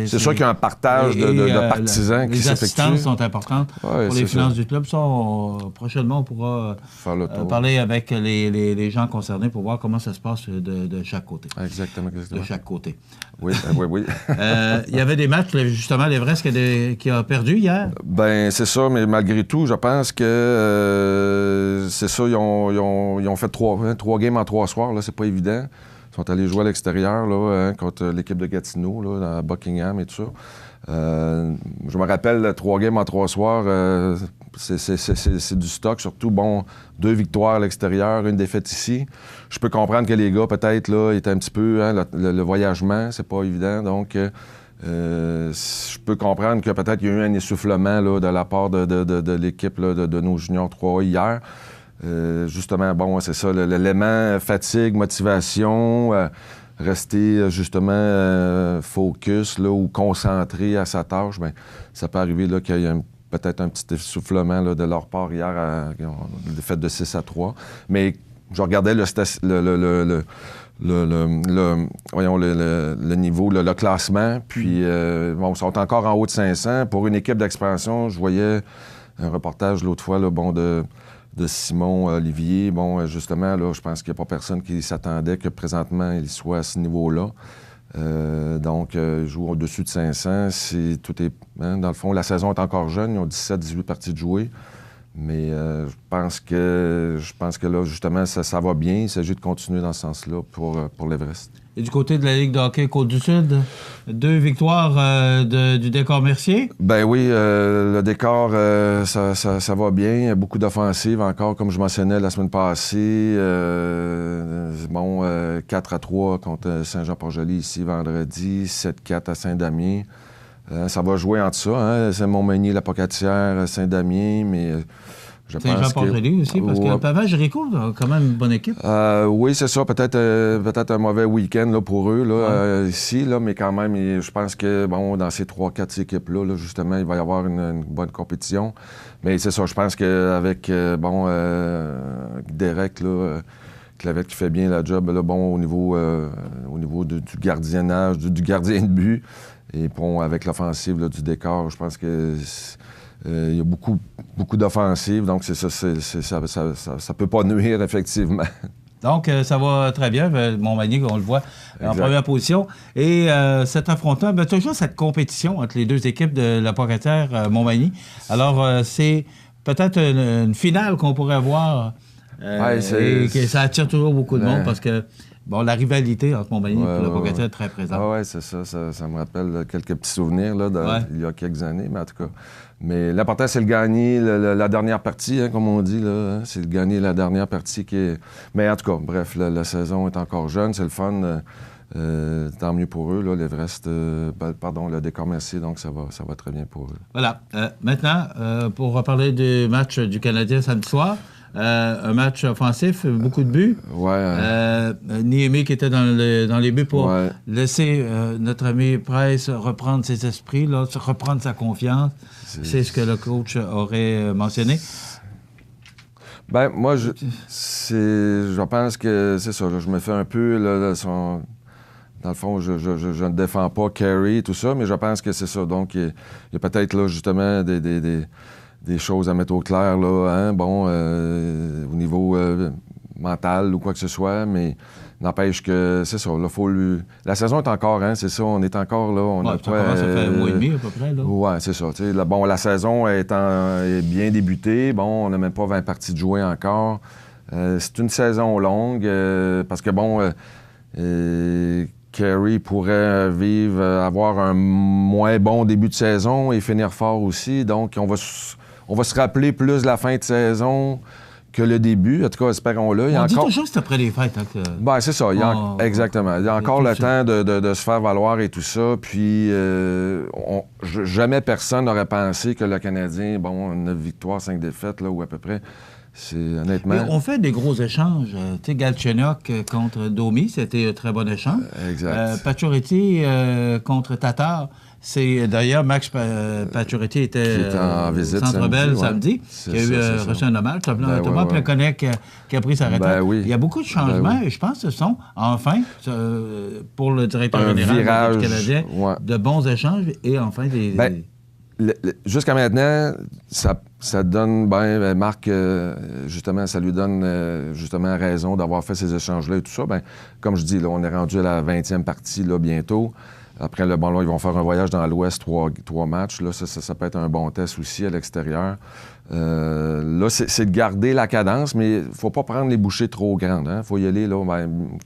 C'est sûr qu'il y a un partage de partisans qui s'effectue. Les assistances sont importantes pour les finances du club. Ça, prochainement, on pourra parler avec les gens concernés pour voir comment ça se passe de chaque côté. Exactement. De chaque côté. Oui. Il y avait des matchs, justement, l'Everest qui a perdu hier. Ben c'est ça, mais malgré tout, je pense que c'est ça, ils ont fait 3 games en 3 soirs, là, c'est pas évident. Ils sont allés jouer à l'extérieur là, contre l'équipe de Gatineau, là, à Buckingham et tout ça. Je me rappelle, 3 games en 3 soirs, c'est du stock, surtout, 2 victoires à l'extérieur, 1 défaite ici. Je peux comprendre que les gars, peut-être, là, étaient un petit peu, le voyagement, c'est pas évident, donc je peux comprendre que peut-être qu'il y a eu un essoufflement là, de la part de l'équipe là, de nos juniors 3A hier. Justement, c'est ça, l'élément fatigue, motivation, rester justement focus là, ou concentré à sa tâche, bien, ça peut arriver là, qu'il y ait peut-être un petit essoufflement là, de leur part hier à défaite de 6-3. Mais je regardais le niveau, le classement, puis ils sont encore en haut de 500. Pour une équipe d'expansion, je voyais un reportage l'autre fois là, de Simon Olivier. Justement, là, je pense qu'il n'y a pas personne qui s'attendait que présentement, il soit à ce niveau-là. Donc, ils jouent au-dessus de 500. Dans le fond, la saison est encore jeune. Ils ont 17-18 parties de jouer. Mais je pense que là, justement, ça va bien. Il s'agit de continuer dans ce sens-là pour l'Everest. Et du côté de la Ligue de hockey Côte-du-Sud, 2 victoires du Décor Mercier? Ben oui, le Décor, ça va bien. Il y a beaucoup d'offensives encore, comme je mentionnais la semaine passée. 4-3 contre Saint-Jean-Port-Joli ici vendredi, 7-4 à Saint-Damien. Ça va jouer entre ça, hein? Saint-Montmagny, la Pocatière, Saint-Damien, mais je pense que... Saint-Jean-Port-Joli aussi, parce que Pavage-Ricoul a quand même une bonne équipe. Oui, c'est ça. Peut-être un mauvais week-end là, pour eux là, ici, là, mais quand même, je pense que dans ces 3-4 équipes-là, là, justement, il va y avoir une bonne compétition. Mais c'est ça, je pense qu'avec Derek, là, Clavette qui fait bien la job là, au niveau du gardiennage, du gardien de but. Et avec l'offensive là, du Décor, je pense que il y a beaucoup d'offensives, donc c'est ça, ça peut pas nuire, effectivement. Donc, ça va très bien. Montmagny, on le voit, en première position. Et cet affrontement, toujours cette compétition entre les 2 équipes de la Pocatière Montmagny. Alors, c'est peut-être une finale qu'on pourrait voir. Et que ça attire toujours beaucoup de monde parce que la rivalité entre Montmagny et la Pocatière est très présente. Oui, c'est ça. Ça me rappelle quelques petits souvenirs là, il y a quelques années, mais en tout cas. Mais l'important, c'est le gagner la dernière partie, hein, comme on dit. Là, hein, c'est le gagner la dernière partie qui est... Mais en tout cas, bref, la saison est encore jeune, c'est le fun. Tant mieux pour eux, là, l'Everest, le Décor Mercier, donc ça va très bien pour eux. Voilà. Maintenant, pour reparler du match du Canadien samedi soir, un match offensif, beaucoup de buts. Niemi qui était dans les buts pour laisser notre ami Price reprendre ses esprits, là, reprendre sa confiance. C'est ce que le coach aurait mentionné. Moi, je pense que c'est ça. Là, je me fais un peu... Là, dans le fond, je ne défends pas Carey et tout ça, mais je pense que c'est ça. Donc, il y a peut-être là, justement des choses à mettre au clair là, hein, au niveau mental ou quoi que ce soit, mais n'empêche que c'est ça. Là, la saison est encore, hein, c'est ça, on est encore là. Ça fait un mois et demi à peu près. Oui, c'est ça. La saison est bien débutée. On n'a même pas 20 parties de jouer encore. C'est une saison longue parce que Carey pourrait avoir un moins bon début de saison et finir fort aussi. Donc, on va se rappeler plus de la fin de saison que le début. En tout cas, espérons-le. On dit toujours que c'est après les fêtes. C'est ça. Exactement. Il y a encore le temps de se faire valoir et tout ça. Puis, jamais personne n'aurait pensé que le Canadien, 9 victoires, 5 défaites, là, ou à peu près... C'est honnêtement... Mais on fait des gros échanges. Galchenyuk contre Domi, c'était un très bon échange. Exact. Pacioretty contre Tatar. C'est d'ailleurs Max Pacioretty était en visite au Centre Bell samedi. Il a reçu un hommage. Thomas Plekanec qui a pris sa retraite. Il y a beaucoup de changements et je pense que ce sont enfin pour le directeur général du Canadien de bons échanges et enfin des... Jusqu'à maintenant, ça donne, Marc, justement, ça lui donne justement raison d'avoir fait ces échanges-là et tout ça. Comme je dis, là, on est rendu à la 20e partie là, bientôt. Après le là, ils vont faire un voyage dans l'Ouest, 3 matchs. Là, ça peut être un bon test aussi à l'extérieur. Là, c'est de garder la cadence, mais il ne faut pas prendre les bouchées trop grandes. Il faut y aller. Là,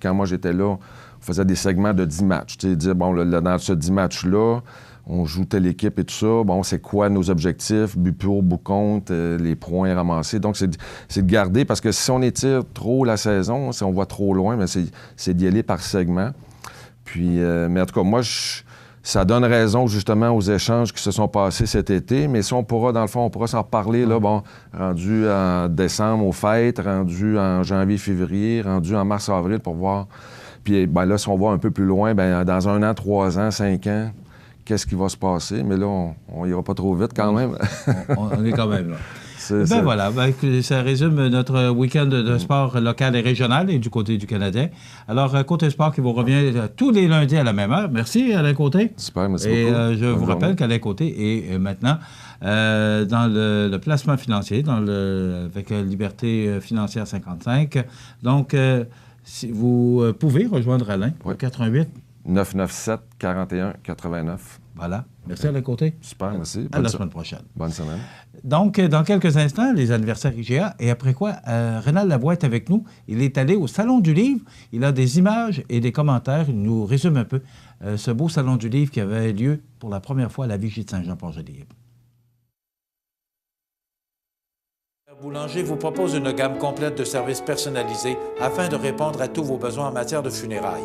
quand moi, j'étais là, on faisait des segments de 10 matchs. Dire, bon, dans ce 10 matchs-là, on joue telle équipe et tout ça. Bon, c'est quoi nos objectifs? But pour, but contre, les points ramassés. Donc, c'est de garder, parce que si on étire trop la saison, si on va trop loin, bien, c'est d'y aller par segment. Puis, mais en tout cas, moi, ça donne raison, justement, aux échanges qui se sont passés cet été. Mais si on pourra, dans le fond, on pourra s'en reparler, là, bon, rendu en décembre aux fêtes, rendu en janvier, février, rendu en mars, avril, pour voir. Puis, ben là, si on va un peu plus loin, ben dans 1 an, 3 ans, 5 ans, qu'est-ce qui va se passer? Mais là, on ira pas trop vite quand même. on est quand même là. Voilà, ça résume notre week-end de sport local et régional et du côté du Canadien. Alors, Côté Sport qui vous revient tous les lundis à la même heure. Merci, Alain Côté. Super, merci beaucoup. Et je vous rappelle qu'Alain Côté est maintenant dans le placement financier, avec Liberté financière 55. Donc, si vous pouvez rejoindre Alain au 88 997 41 89. Voilà. Merci, Alain Côté. Super, merci. À la semaine prochaine. Bonne semaine. Donc, dans quelques instants, les anniversaires IGA. Et après quoi, Rénal Lavoie est avec nous. Il est allé au Salon du Livre. Il a des images et des commentaires. Il nous résume un peu ce beau Salon du Livre qui avait lieu pour la première fois à la Vigie de Saint-Jean-Port-Joli. Boulanger vous propose une gamme complète de services personnalisés afin de répondre à tous vos besoins en matière de funérailles.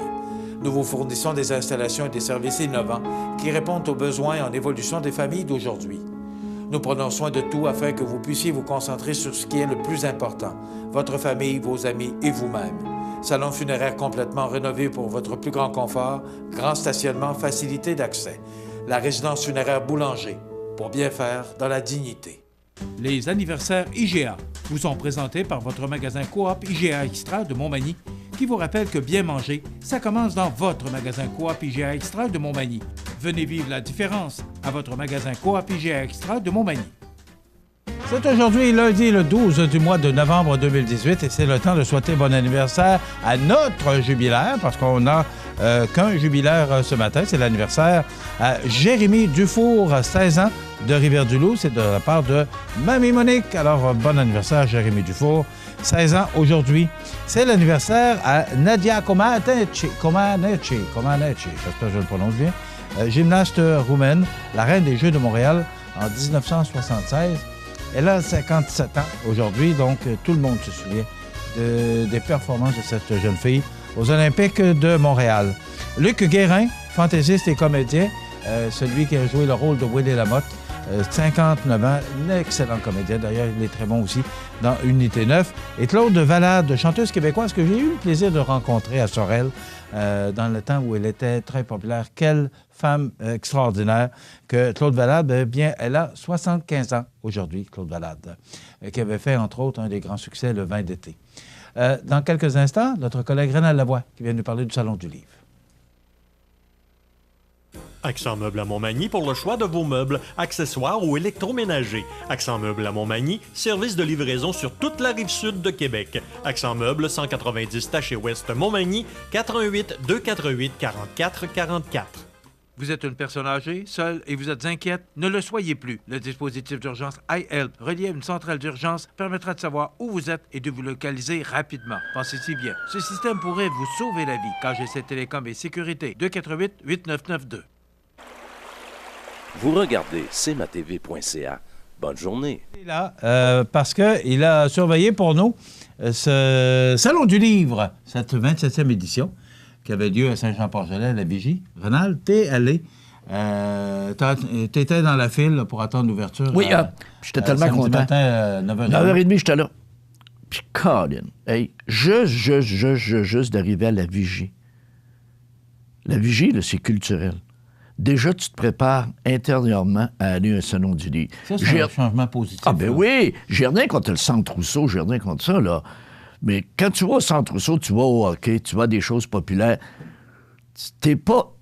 Nous vous fournissons des installations et des services innovants qui répondent aux besoins en évolution des familles d'aujourd'hui. Nous prenons soin de tout afin que vous puissiez vous concentrer sur ce qui est le plus important, votre famille, vos amis et vous-même. Salon funéraire complètement rénové pour votre plus grand confort, grand stationnement, facilité d'accès. La résidence funéraire Boulanger, pour bien faire dans la dignité. Les anniversaires IGA vous sont présentés par votre magasin Coop IGA Extra de Montmagny, qui vous rappelle que bien manger, ça commence dans votre magasin Coop IGA Extra de Montmagny. Venez vivre la différence à votre magasin Coop IGA Extra de Montmagny. C'est aujourd'hui lundi le 12 du mois de novembre 2018 et c'est le temps de souhaiter bon anniversaire à notre jubilaire parce qu'on n'a qu'un jubilaire ce matin. C'est l'anniversaire à Jérémy Dufour, 16 ans, de Rivière-du-Loup. C'est de la part de Mamie Monique. Alors, bon anniversaire à Jérémy Dufour, 16 ans aujourd'hui. C'est l'anniversaire à Nadia Comaneci, j'espère que je le prononce bien, gymnaste roumaine, la reine des Jeux de Montréal en 1976. Elle a 57 ans aujourd'hui, donc tout le monde se souvient des performances de cette jeune fille aux Olympiques de Montréal. Luc Guérin, fantaisiste et comédien, celui qui a joué le rôle de Willy Lamotte, 59 ans, un excellent comédien. D'ailleurs, il est très bon aussi dans Unité 9. Et Claude Valade, chanteuse québécoise que j'ai eu le plaisir de rencontrer à Sorel dans le temps où elle était très populaire. Quelle femme extraordinaire que Claude Valade, eh bien, elle a 75 ans aujourd'hui, Claude Valade, qui avait fait, entre autres, un des grands succès, Le Vin d'été. Dans quelques instants, notre collègue Rénal Lavoie qui vient nous parler du Salon du Livre. Accent Meubles à Montmagny pour le choix de vos meubles, accessoires ou électroménagers. Accent Meubles à Montmagny, service de livraison sur toute la rive sud de Québec. Accent Meubles, 190 Taché Ouest Montmagny, 418 248 44 44. Vous êtes une personne âgée, seule et vous êtes inquiète? Ne le soyez plus. Le dispositif d'urgence iHelp, relié à une centrale d'urgence, permettra de savoir où vous êtes et de vous localiser rapidement. Pensez-y bien. Ce système pourrait vous sauver la vie. KGC Télécom et Sécurité, 248-8992. Vous regardez cmatv.ca. Bonne journée. Il est là parce qu'il a surveillé pour nous ce Salon du Livre, cette 27e édition qui avait lieu à Saint-Jean-Port-Joli, à la Vigie. Ronald, t'es allé. T'étais dans la file pour attendre l'ouverture. Oui, j'étais tellement content. Matin, 9h30, j'étais là. Puis, Colin, hey, juste d'arriver à la Vigie. La Vigie, là, c'est culturel. Déjà, tu te prépares intérieurement à aller à un Salon du Livre. Ça, c'est un changement positif. Ah, ben là. Oui! J'ai rien contre le Centre Rousseau, j'ai rien contre ça, là. Mais quand tu vas au Centre Rousseau, tu vas au hockey, tu vas à des choses populaires, t'es pas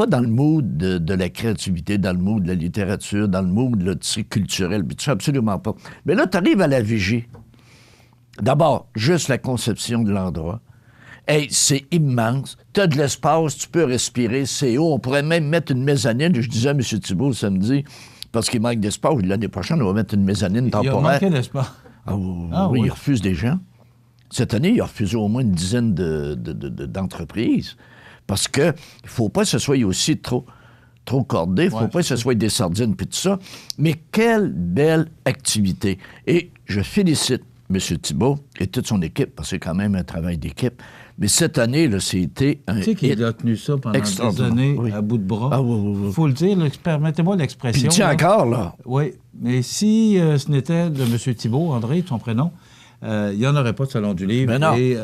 dans le mood de la créativité, dans le mood de la littérature, dans le mood là, culturel, puis tu sais absolument pas. Mais là, tu arrives à la Vigie. D'abord, juste la conception de l'endroit. Hey, c'est immense. Tu as de l'espace, tu peux respirer, c'est haut. On pourrait même mettre une mezzanine. Je disais à M. Thibault samedi, parce qu'il manque d'espace, l'année prochaine, on va mettre une mezzanine temporaire. Il a manqué d'espace. Oui, il refuse des gens. Cette année, il a refusé au moins une dizaine d'entreprises. Parce qu'il ne faut pas que ce soit aussi trop cordé, il ne faut pas que ce soit des sardines puis tout ça. Mais quelle belle activité. Et je félicite M. Thibault et toute son équipe, parce que c'est quand même un travail d'équipe. Mais cette année, là, c'était un... Tu sais qu'il a tenu ça pendant des années à bout de bras. Il faut le dire, permettez-moi l'expression. Puis il tient encore, là. Oui, mais si ce n'était de M. Thibault, André, son prénom, il n'y en aurait pas de Salon du Livre. Mais non. Et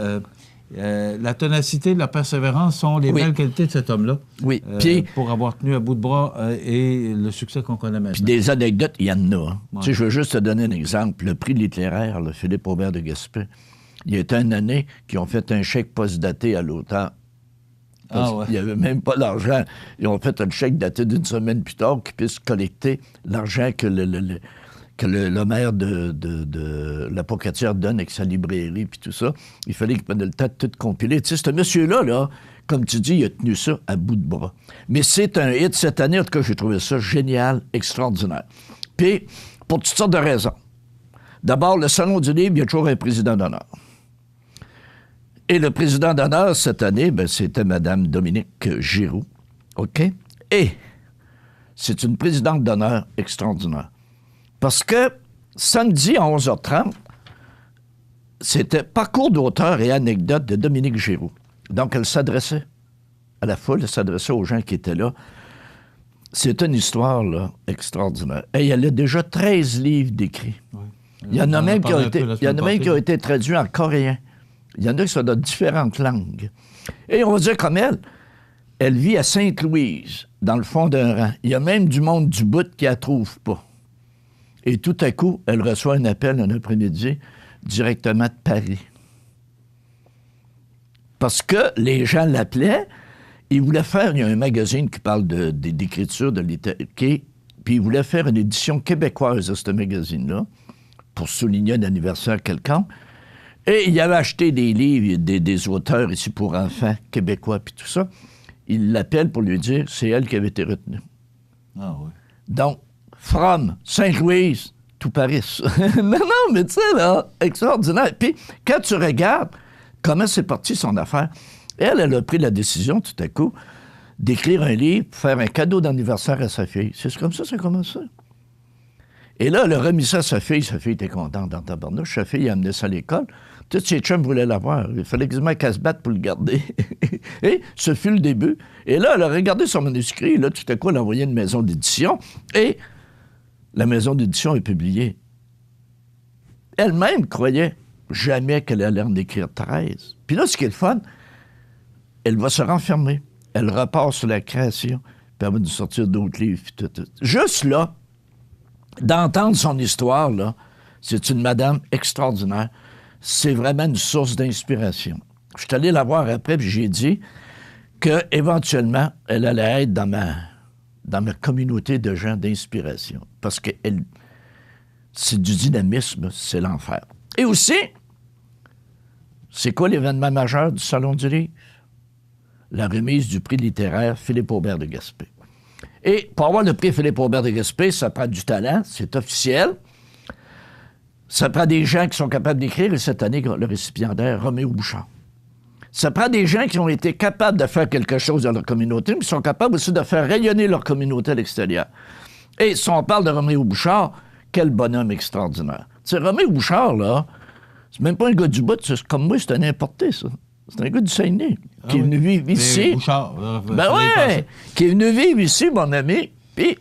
la ténacité, la persévérance sont les belles qualités de cet homme-là. Oui. Puis, pour avoir tenu à bout de bras et le succès qu'on connaît maintenant. Puis des anecdotes, il y en a. Hein. Ouais. Tu sais, je veux juste te donner un exemple. Le prix littéraire, le Philippe Aubert de Gaspé, il y a été une année qui ont fait un chèque postdaté à l'auteur. Il n'y avait même pas l'argent. Ils ont fait un chèque daté d'une semaine plus tard qui puisse collecter l'argent que le maire de la Pocatière donne avec sa librairie puis tout ça. Il fallait qu'il prenne le temps de tout compiler. Tu sais, ce monsieur-là, là, comme tu dis, il a tenu ça à bout de bras. Mais c'est un hit cette année. En tout cas, j'ai trouvé ça génial, extraordinaire. Puis, pour toutes sortes de raisons. D'abord, le Salon du Livre, il y a toujours un président d'honneur. Et le président d'honneur, cette année, c'était Mme Dominique Giroux. OK? Et c'est une présidente d'honneur extraordinaire. Parce que samedi à 11h30, c'était parcours d'auteur et anecdotes de Dominique Giroux. Donc, elle s'adressait à la foule, elle s'adressait aux gens qui étaient là. C'est une histoire là, extraordinaire. Et elle a déjà 13 livres d'écrits. Oui. Il y en a même qui ont été traduits en coréen. Il y en a qui sont dans différentes langues. Et on va dire comme elle vit à Sainte-Louise, dans le fond d'un rang. Il y a même du monde du bout qui ne la trouve pas. Et tout à coup, elle reçoit un appel un après-midi directement de Paris. Parce que les gens l'appelaient, ils voulaient faire, il y a un magazine qui parle d'écriture, de littérature, puis ils voulaient faire une édition québécoise de ce magazine-là, pour souligner un anniversaire quelconque. Et il avait acheté des livres, des auteurs ici pour enfants québécois, puis tout ça. Il l'appelle pour lui dire, c'est elle qui avait été retenue. Ah oui. Donc, from Sainte-Louise, tout Paris. non, mais tu sais, là, extraordinaire. Puis, quand tu regardes comment c'est parti son affaire, elle a pris la décision, tout à coup, d'écrire un livre pour faire un cadeau d'anniversaire à sa fille. C'est comme ça commencé. Et là, elle a remis ça à sa fille. Sa fille était contente dans tabarnouche. Sa fille a amené ça à l'école. Tous ses chums voulaient l'avoir. Il fallait quasiment qu'elle se batte pour le garder. Et ce fut le début. Et là, elle a regardé son manuscrit. Et là, tout à coup, elle a envoyé une maison d'édition. Et la maison d'édition est publiée. Elle-même croyait jamais qu'elle allait en écrire 13. Puis là, ce qui est le fun, elle va se renfermer. Elle repart sur la création. Puis elle va nous sortir d'autres livres. Tout. Juste là, d'entendre son histoire, là, c'est une madame extraordinaire. C'est vraiment une source d'inspiration. Je suis allé la voir après, puis j'ai dit qu'éventuellement, elle allait être dans ma communauté de gens d'inspiration. Parce que c'est du dynamisme, c'est l'enfer. Et aussi, c'est quoi l'événement majeur du Salon du Livre? La remise du prix littéraire Philippe Aubert de Gaspé. Et pour avoir le prix Philippe Aubert de Gaspé, ça prend du talent, c'est officiel. Ça prend des gens qui sont capables d'écrire, et cette année, le récipiendaire, Roméo Bouchard. Ça prend des gens qui ont été capables de faire quelque chose dans leur communauté, mais qui sont capables aussi de faire rayonner leur communauté à l'extérieur. Et si on parle de Roméo Bouchard, quel bonhomme extraordinaire. Tu sais, Roméo Bouchard, là, c'est même pas un gars du bout, comme moi, c'est un importé, ça. C'est un gars du Saguenay, qui est venu vivre ici. Bouchard, qui est venu vivre ici, mon ami, puis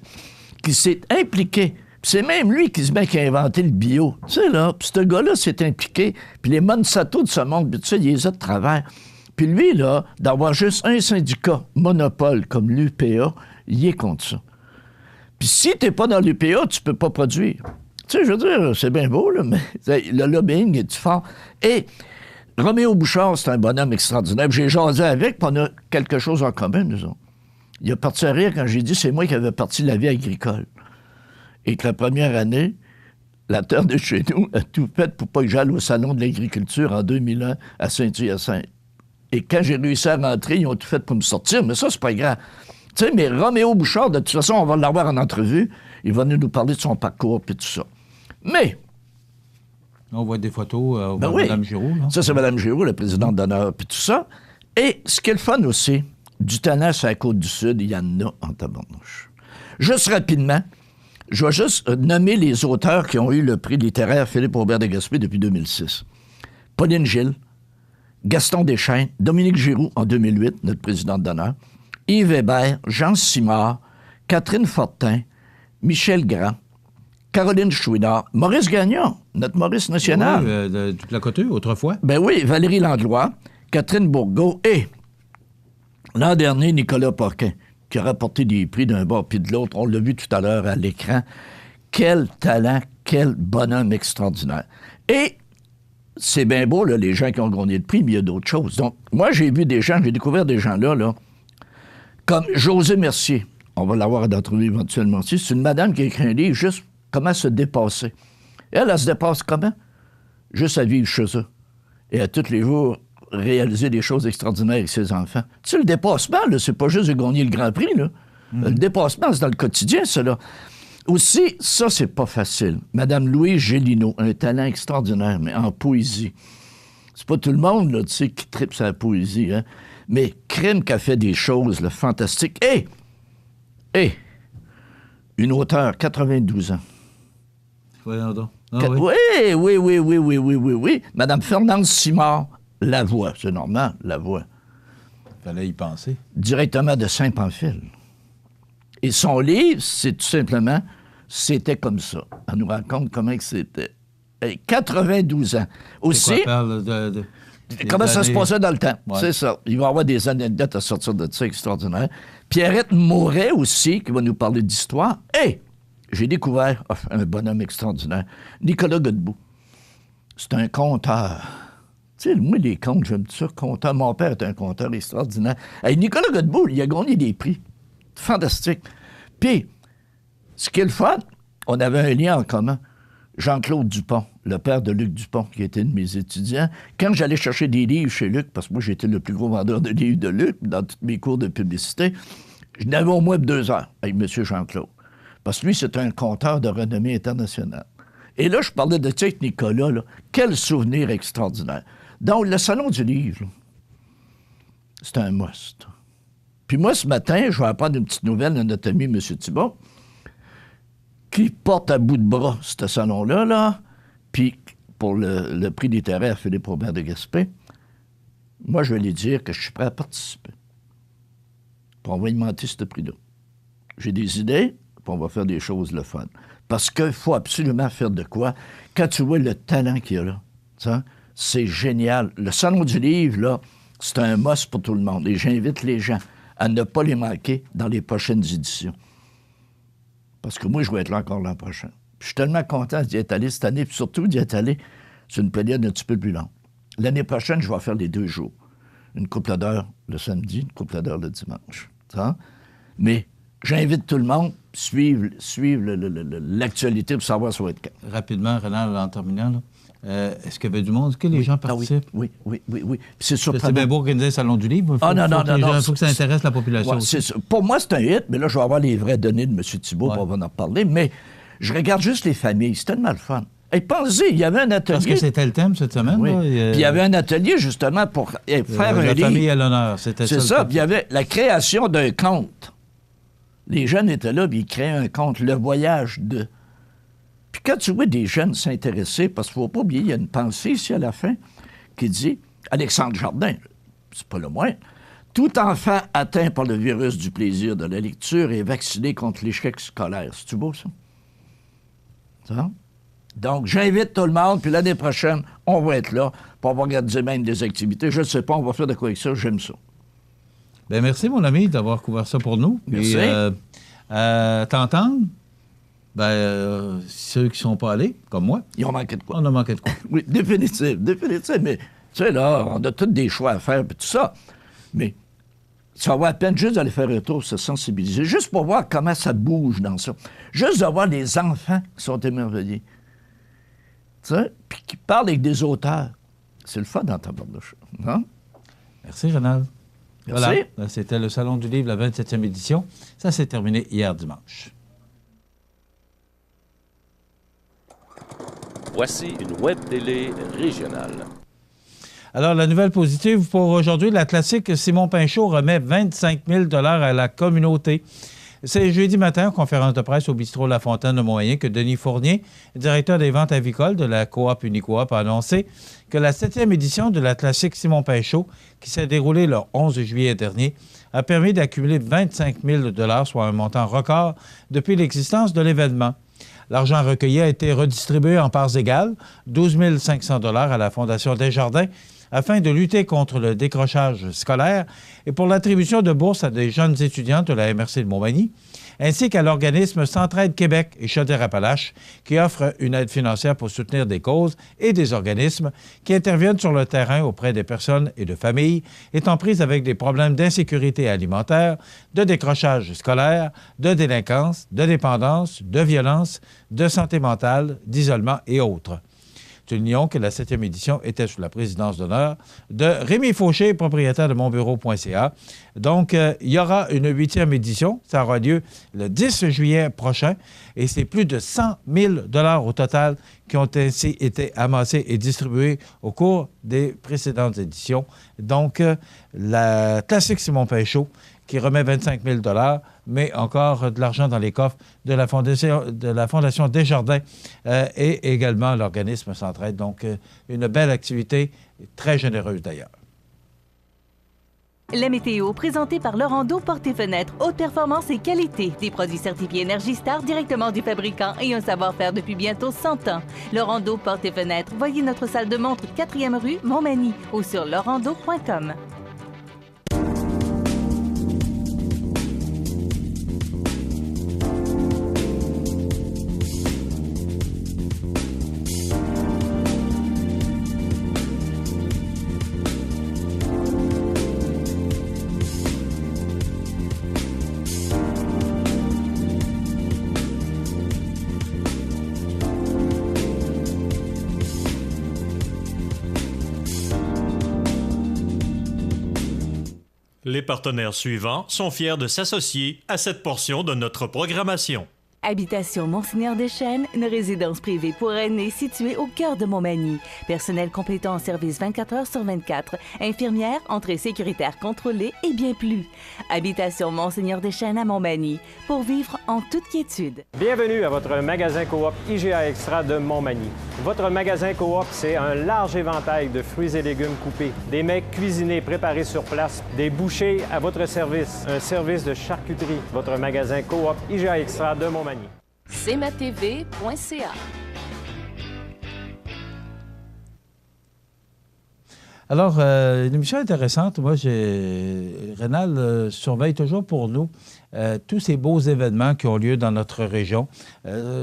qui s'est impliqué. Puis c'est même lui qui a inventé le bio. Tu sais, là, puis ce gars-là s'est impliqué, puis les Monsanto de ce monde, puis tu sais, il les a de travers. Puis lui, là, d'avoir juste un syndicat monopole comme l'UPA, il est contre ça. Puis si t'es pas dans l'UPA, tu peux pas produire. Tu sais, je veux dire, c'est bien beau, là, mais le lobbying est fort. Et Roméo Bouchard, c'est un bonhomme extraordinaire. J'ai jasé avec, puis on a quelque chose en commun, nous autres. Il a parti à rire quand j'ai dit c'est moi qui avais parti de la vie agricole. Et que la première année, la terre de chez nous a tout fait pour pas que j'aille au Salon de l'agriculture en 2001 à Saint-Hyacinthe. Et quand j'ai réussi à rentrer, ils ont tout fait pour me sortir, mais ça, c'est pas grave. Tu sais, mais Roméo Bouchard, de toute façon, on va l'avoir en entrevue. Il va nous parler de son parcours et tout ça. Mais... On voit des photos, ben oui. Mme Giroux. Là. Ça, c'est Mme Giroux, la présidente d'honneur, puis tout ça. Et ce qui est le fun aussi, du talent sur la Côte-du-Sud, il y en a en tabarnouche. Juste rapidement, je vais juste nommer les auteurs qui ont eu le prix littéraire Philippe-Aubert de Gaspé depuis 2006. Pauline Gilles, Gaston Deschênes, Dominique Giroux en 2008, notre présidente d'honneur, Yves Hébert, Jean Simard, Catherine Fortin, Michel Grand, Caroline Chouinard, Maurice Gagnon, notre Maurice national. Oui, de toute la Côte, autrefois. Ben oui, Valérie Langlois, Catherine Bourgault et, l'an dernier, Nicolas Porquin, qui a rapporté des prix d'un bord puis de l'autre. On l'a vu tout à l'heure à l'écran. Quel talent, quel bonhomme extraordinaire. Et c'est bien beau, là, les gens qui ont gagné le prix, mais il y a d'autres choses. Donc, moi, j'ai vu des gens, j'ai découvert des gens là, comme José Mercier. On va l'avoir d'entrevue éventuellement aussi. C'est une madame qui a écrit un livre juste comment se dépasser. Elle se dépasse comment? Juste à vivre chez eux. Et à tous les jours, réaliser des choses extraordinaires avec ses enfants. Tu sais, le dépassement, là, c'est pas juste de gagner le Grand Prix, là. Le dépassement, c'est dans le quotidien, ça, là. Aussi, ça, c'est pas facile. Madame Louise Gélineau, un talent extraordinaire, mais en poésie. C'est pas tout le monde, là, tu sais, qui tripe sa poésie, hein. Mais crime qui a fait des choses, là, fantastiques. Et, une auteure, 92 ans. Voyons donc. Oui. Madame Fernande Simard, La Voix. C'est normal, La Voix. Fallait y penser. Directement de Saint-Pamphile. Et son livre, c'est tout simplement « C'était comme ça ». Elle nous raconte comment que c'était. 92 ans. Aussi, comment ça se passait dans le temps. Ouais. C'est ça. Il va y avoir des anecdotes à sortir de ça extraordinaires. Pierrette Moret aussi, qui va nous parler d'histoire. Et j'ai découvert un bonhomme extraordinaire, Nicolas Godbout. C'est un conteur. Tu sais, moi, les contes, j'aime ça, conteur. Mon père est un conteur extraordinaire. Hey, Nicolas Godbout, il a gagné des prix. Fantastique. Puis, ce qui est le fun, on avait un lien en commun. Jean-Claude Dupont, le père de Luc Dupont, qui était un de mes étudiants. Quand j'allais chercher des livres chez Luc, parce que moi, j'étais le plus gros vendeur de livres de Luc, dans tous mes cours de publicité, je n'avais au moins 2 heures avec M. Jean-Claude. Parce que lui, c'est un conteur de renommée internationale. Et là, je parlais de ça avec Nicolas, là. Quel souvenir extraordinaire. Donc, le Salon du livre, c'est un must. Puis moi, ce matin, je vais apprendre une petite nouvelle de notre ami M. Thibault, qui porte à bout de bras ce salon-là, là, puis pour le prix littéraire Philippe-Aubert de Gaspé, moi, je vais lui dire que je suis prêt à participer. Puis on va augmenter ce prix-là. J'ai des idées, puis on va faire des choses le fun. Parce qu'il faut absolument faire de quoi. Quand tu vois le talent qu'il y a là, ça, c'est génial. Le Salon du livre, là, c'est un must pour tout le monde. Et j'invite les gens à ne pas les manquer dans les prochaines éditions. Parce que moi, je vais être là encore l'an prochain. Puis je suis tellement content d'y être allé cette année, puis surtout d'y être allé sur une période un petit peu plus longue. L'année prochaine, je vais faire les 2 jours. Une couple d'heures le samedi, une couple d'heures le dimanche. Ça? Mais j'invite tout le monde à suivre l'actualité pour savoir si ça va être quand. Rapidement, Renan, en terminant, là. Est-ce qu'il y avait du monde? Est-ce que les gens participent? Oui. C'est surprenant. C'est bien beau organiser le Salon du livre. Il faut que ça intéresse la population. Pour moi, c'est un hit, mais là, je vais avoir les vraies données de M. Thibault, on va en reparler. Mais je regarde juste les familles. C'est tellement le fun. Et pensez, il y avait un atelier. Parce que c'était le thème cette semaine. Oui. Là, Puis il y avait un atelier, justement, pour faire un livre. La famille à l'honneur. C'est ça. Puis il y avait la création d'un conte. Les jeunes étaient là, puis ils créaient un conte, Le voyage de... Puis quand tu vois des jeunes s'intéresser, parce qu'il ne faut pas oublier, il y a une pensée ici à la fin qui dit, Alexandre Jardin, c'est pas le moins, tout enfant atteint par le virus du plaisir de la lecture est vacciné contre l'échec scolaire. C'est-tu beau, ça? Ça? Donc, j'invite tout le monde, puis l'année prochaine, on va être là, pour avoir organisé même des activités. Je ne sais pas, on va faire de quoi avec ça, j'aime ça. Bien, merci, mon ami, d'avoir couvert ça pour nous. Merci. Et t'entendre? Ceux qui ne sont pas allés, comme moi. Ils ont manqué de quoi? On a manqué de quoi? Oui, définitif. Mais, tu sais, là, on a tous des choix à faire, puis tout ça. Mais ça vaut la peine juste d'aller faire un tour, se sensibiliser, juste pour voir comment ça bouge dans ça. Juste de voir les enfants qui sont émerveillés. Tu sais, puis qui parlent avec des auteurs. C'est le fun dans ta barbe de chat, non? Merci, Rénal. Merci. Voilà, c'était le Salon du Livre, la 27e édition. Ça s'est terminé hier dimanche. Voici une web télé régionale. Alors, la nouvelle positive pour aujourd'hui, la classique Simon Pinchot remet 25 000 $ à la communauté. C'est jeudi matin, en conférence de presse au bistrot La Fontaine de Montmagny, que Denis Fournier, directeur des ventes avicoles de la coop Unicoop, a annoncé que la 7e édition de la classique Simon Pinchot, qui s'est déroulée le 11 juillet dernier, a permis d'accumuler 25 000 $, soit un montant record, depuis l'existence de l'événement. L'argent recueilli a été redistribué en parts égales, 12 500 $ à la Fondation Desjardins, afin de lutter contre le décrochage scolaire et pour l'attribution de bourses à des jeunes étudiants de la MRC de Montmagny, ainsi qu'à l'organisme Centraide Québec et Chaudière-Appalaches, qui offre une aide financière pour soutenir des causes et des organismes qui interviennent sur le terrain auprès des personnes et de familles étant prises avec des problèmes d'insécurité alimentaire, de décrochage scolaire, de délinquance, de dépendance, de violence, de santé mentale, d'isolement et autres. Soulignons que la 7e édition était sous la présidence d'honneur de Rémi Fauché, propriétaire de monbureau.ca. Donc, il y aura une 8e édition. Ça aura lieu le 10 juillet prochain. Et c'est plus de 100 000 $ au total qui ont ainsi été amassés et distribués au cours des précédentes éditions. Donc, la classique Simon Pinchot, qui remet 25 000 $, mais encore de l'argent dans les coffres de la Fondation Desjardins et également l'organisme Centraide. Donc, une belle activité, très généreuse d'ailleurs. La météo, présentée par Lorando Portes et Fenêtres, haute performance et qualité. Des produits certifiés Énergie Star directement du fabricant et un savoir-faire depuis bientôt 100 ans. Lorando Portes et Fenêtres, voyez notre salle de montre 4e rue Montmagny ou sur lorando.com. Les partenaires suivants sont fiers de s'associer à cette portion de notre programmation. Habitation Monseigneur Deschênes, une résidence privée pour aînés située au cœur de Montmagny. Personnel complétant en service 24 heures sur 24. Infirmière, entrée sécuritaire contrôlée et bien plus. Habitation Monseigneur Deschênes à Montmagny, pour vivre en toute quiétude. Bienvenue à votre magasin coop IGA Extra de Montmagny. Votre magasin coop, c'est un large éventail de fruits et légumes coupés, des mets cuisinés préparés sur place, des bouchées à votre service, un service de charcuterie. Votre magasin coop IGA Extra de Montmagny. cmatv.ca. Alors, une émission intéressante. Moi, Rénal surveille toujours pour nous tous ces beaux événements qui ont lieu dans notre région.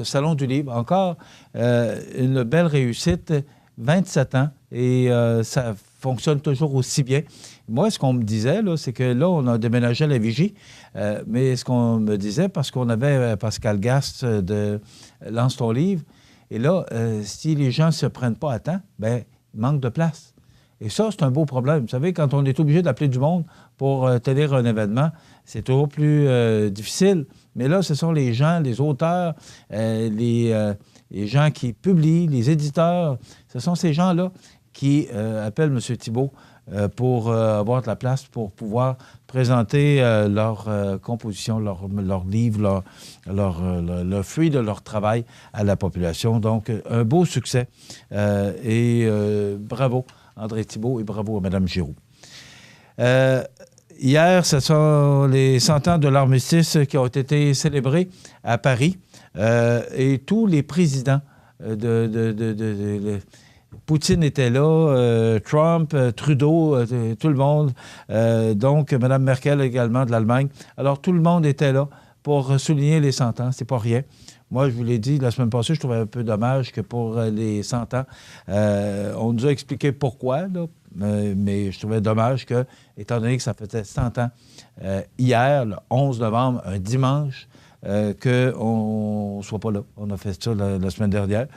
Salon du Livre, encore une belle réussite, 27 ans, et ça fonctionne toujours aussi bien. Moi, ce qu'on me disait, là, c'est que là, on a déménagé à la Vigie, mais ce qu'on me disait, parce qu'on avait Pascal Gast de Lance ton livre, et là, si les gens ne se prennent pas à temps, bien, il manque de place. Et ça, c'est un beau problème. Vous savez, quand on est obligé d'appeler du monde pour tenir un événement, c'est toujours plus difficile. Mais là, ce sont les gens, les auteurs, les gens qui publient, les éditeurs. Ce sont ces gens-là qui appellent M. Thibault pour avoir de la place pour pouvoir présenter leur composition, leur livre, le fruit de leur travail à la population. Donc, un beau succès. Et bravo, André Thibault, et bravo à Mme Giroux. Hier, ce sont les 100 ans de l'armistice qui ont été célébrés à Paris. Et tous les présidents Poutine était là, Trump, Trudeau, tout le monde. Donc, Mme Merkel également de l'Allemagne. Alors, tout le monde était là pour souligner les 100 ans. C'est pas rien. Moi, je vous l'ai dit la semaine passée, je trouvais un peu dommage que pour les 100 ans, on nous a expliqué pourquoi, là, mais je trouvais dommage que, étant donné que ça faisait 100 ans hier, le 11 novembre, un dimanche, qu'on ne soit pas là. On a fait ça la semaine dernière.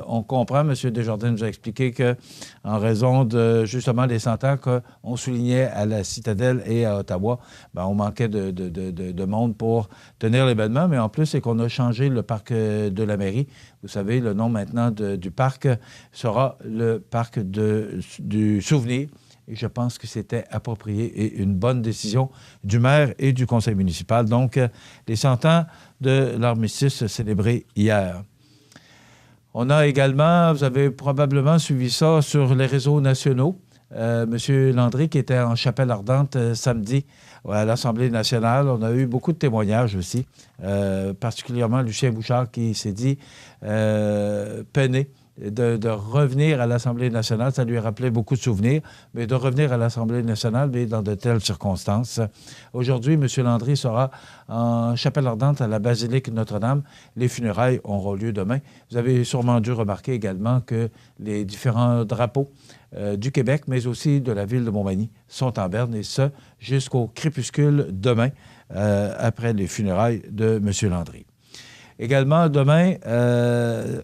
On comprend, M. Desjardins nous a expliqué qu'en raison de, justement, les 100 ans qu'on soulignait à la Citadelle et à Ottawa, bien, on manquait de monde pour tenir l'événement, mais en plus, c'est qu'on a changé le parc de la mairie. Vous savez, le nom maintenant du parc sera le parc du souvenir. Et je pense que c'était approprié et une bonne décision du maire et du conseil municipal. Donc, les 100 ans de l'armistice célébrés hier. On a également, vous avez probablement suivi ça sur les réseaux nationaux, M. Landry qui était en chapelle ardente samedi à l'Assemblée nationale. On a eu beaucoup de témoignages aussi, particulièrement Lucien Bouchard qui s'est dit peiné de revenir à l'Assemblée nationale. Ça lui a rappelé beaucoup de souvenirs, mais de revenir à l'Assemblée nationale, mais dans de telles circonstances. Aujourd'hui, M. Landry sera en chapelle ardente à la basilique Notre-Dame. Les funérailles auront lieu demain. Vous avez sûrement dû remarquer également que les différents drapeaux du Québec, mais aussi de la ville de Montmagny, sont en berne, et ce, jusqu'au crépuscule demain, après les funérailles de M. Landry. Également, demain,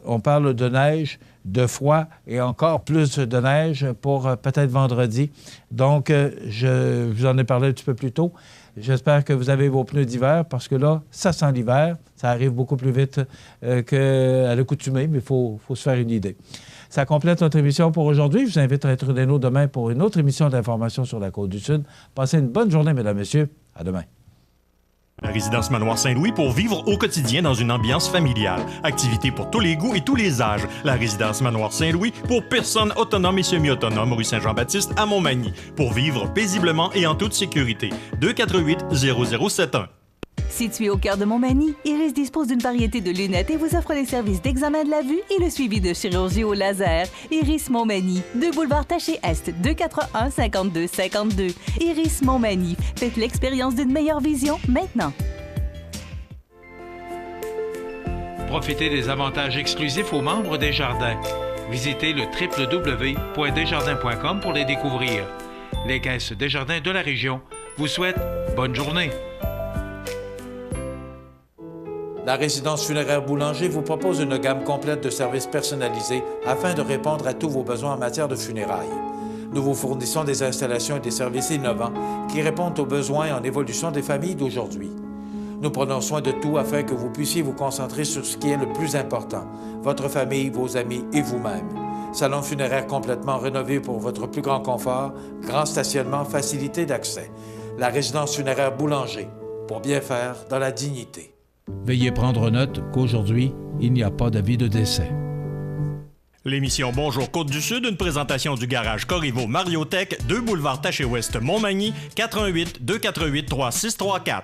on parle de neige, de froid et encore plus de neige pour peut-être vendredi. Donc, je vous en ai parlé un petit peu plus tôt. J'espère que vous avez vos pneus d'hiver parce que là, ça sent l'hiver. Ça arrive beaucoup plus vite qu'à l'accoutumée, mais il faut se faire une idée. Ça complète notre émission pour aujourd'hui. Je vous invite à être des nôtres demain pour une autre émission d'information sur la Côte-du-Sud. Passez une bonne journée, mesdames, messieurs. À demain. La résidence Manoir Saint-Louis pour vivre au quotidien dans une ambiance familiale. Activités pour tous les goûts et tous les âges. La résidence Manoir Saint-Louis pour personnes autonomes et semi-autonomes, rue Saint-Jean-Baptiste à Montmagny. Pour vivre paisiblement et en toute sécurité. 248-0071. Situé au cœur de Montmagny, Iris dispose d'une variété de lunettes et vous offre les services d'examen de la vue et le suivi de chirurgie au laser. Iris Montmagny, 2 boulevard Taché-Est, 241-5252. Iris Montmagny, faites l'expérience d'une meilleure vision maintenant. Profitez des avantages exclusifs aux membres des Jardins. Visitez le www.desjardins.com pour les découvrir. Les caisses Desjardins de la région vous souhaitent bonne journée. La résidence funéraire Boulanger vous propose une gamme complète de services personnalisés afin de répondre à tous vos besoins en matière de funérailles. Nous vous fournissons des installations et des services innovants qui répondent aux besoins en évolution des familles d'aujourd'hui. Nous prenons soin de tout afin que vous puissiez vous concentrer sur ce qui est le plus important, votre famille, vos amis et vous-même. Salon funéraire complètement rénové pour votre plus grand confort, grand stationnement, facilité d'accès. La résidence funéraire Boulanger, pour bien faire dans la dignité. Veuillez prendre note qu'aujourd'hui, il n'y a pas d'avis de décès. L'émission Bonjour Côte-du-Sud, une présentation du garage Corriveau Mariotech, 2 boulevard Taché-Ouest Montmagny, 418-248-3634.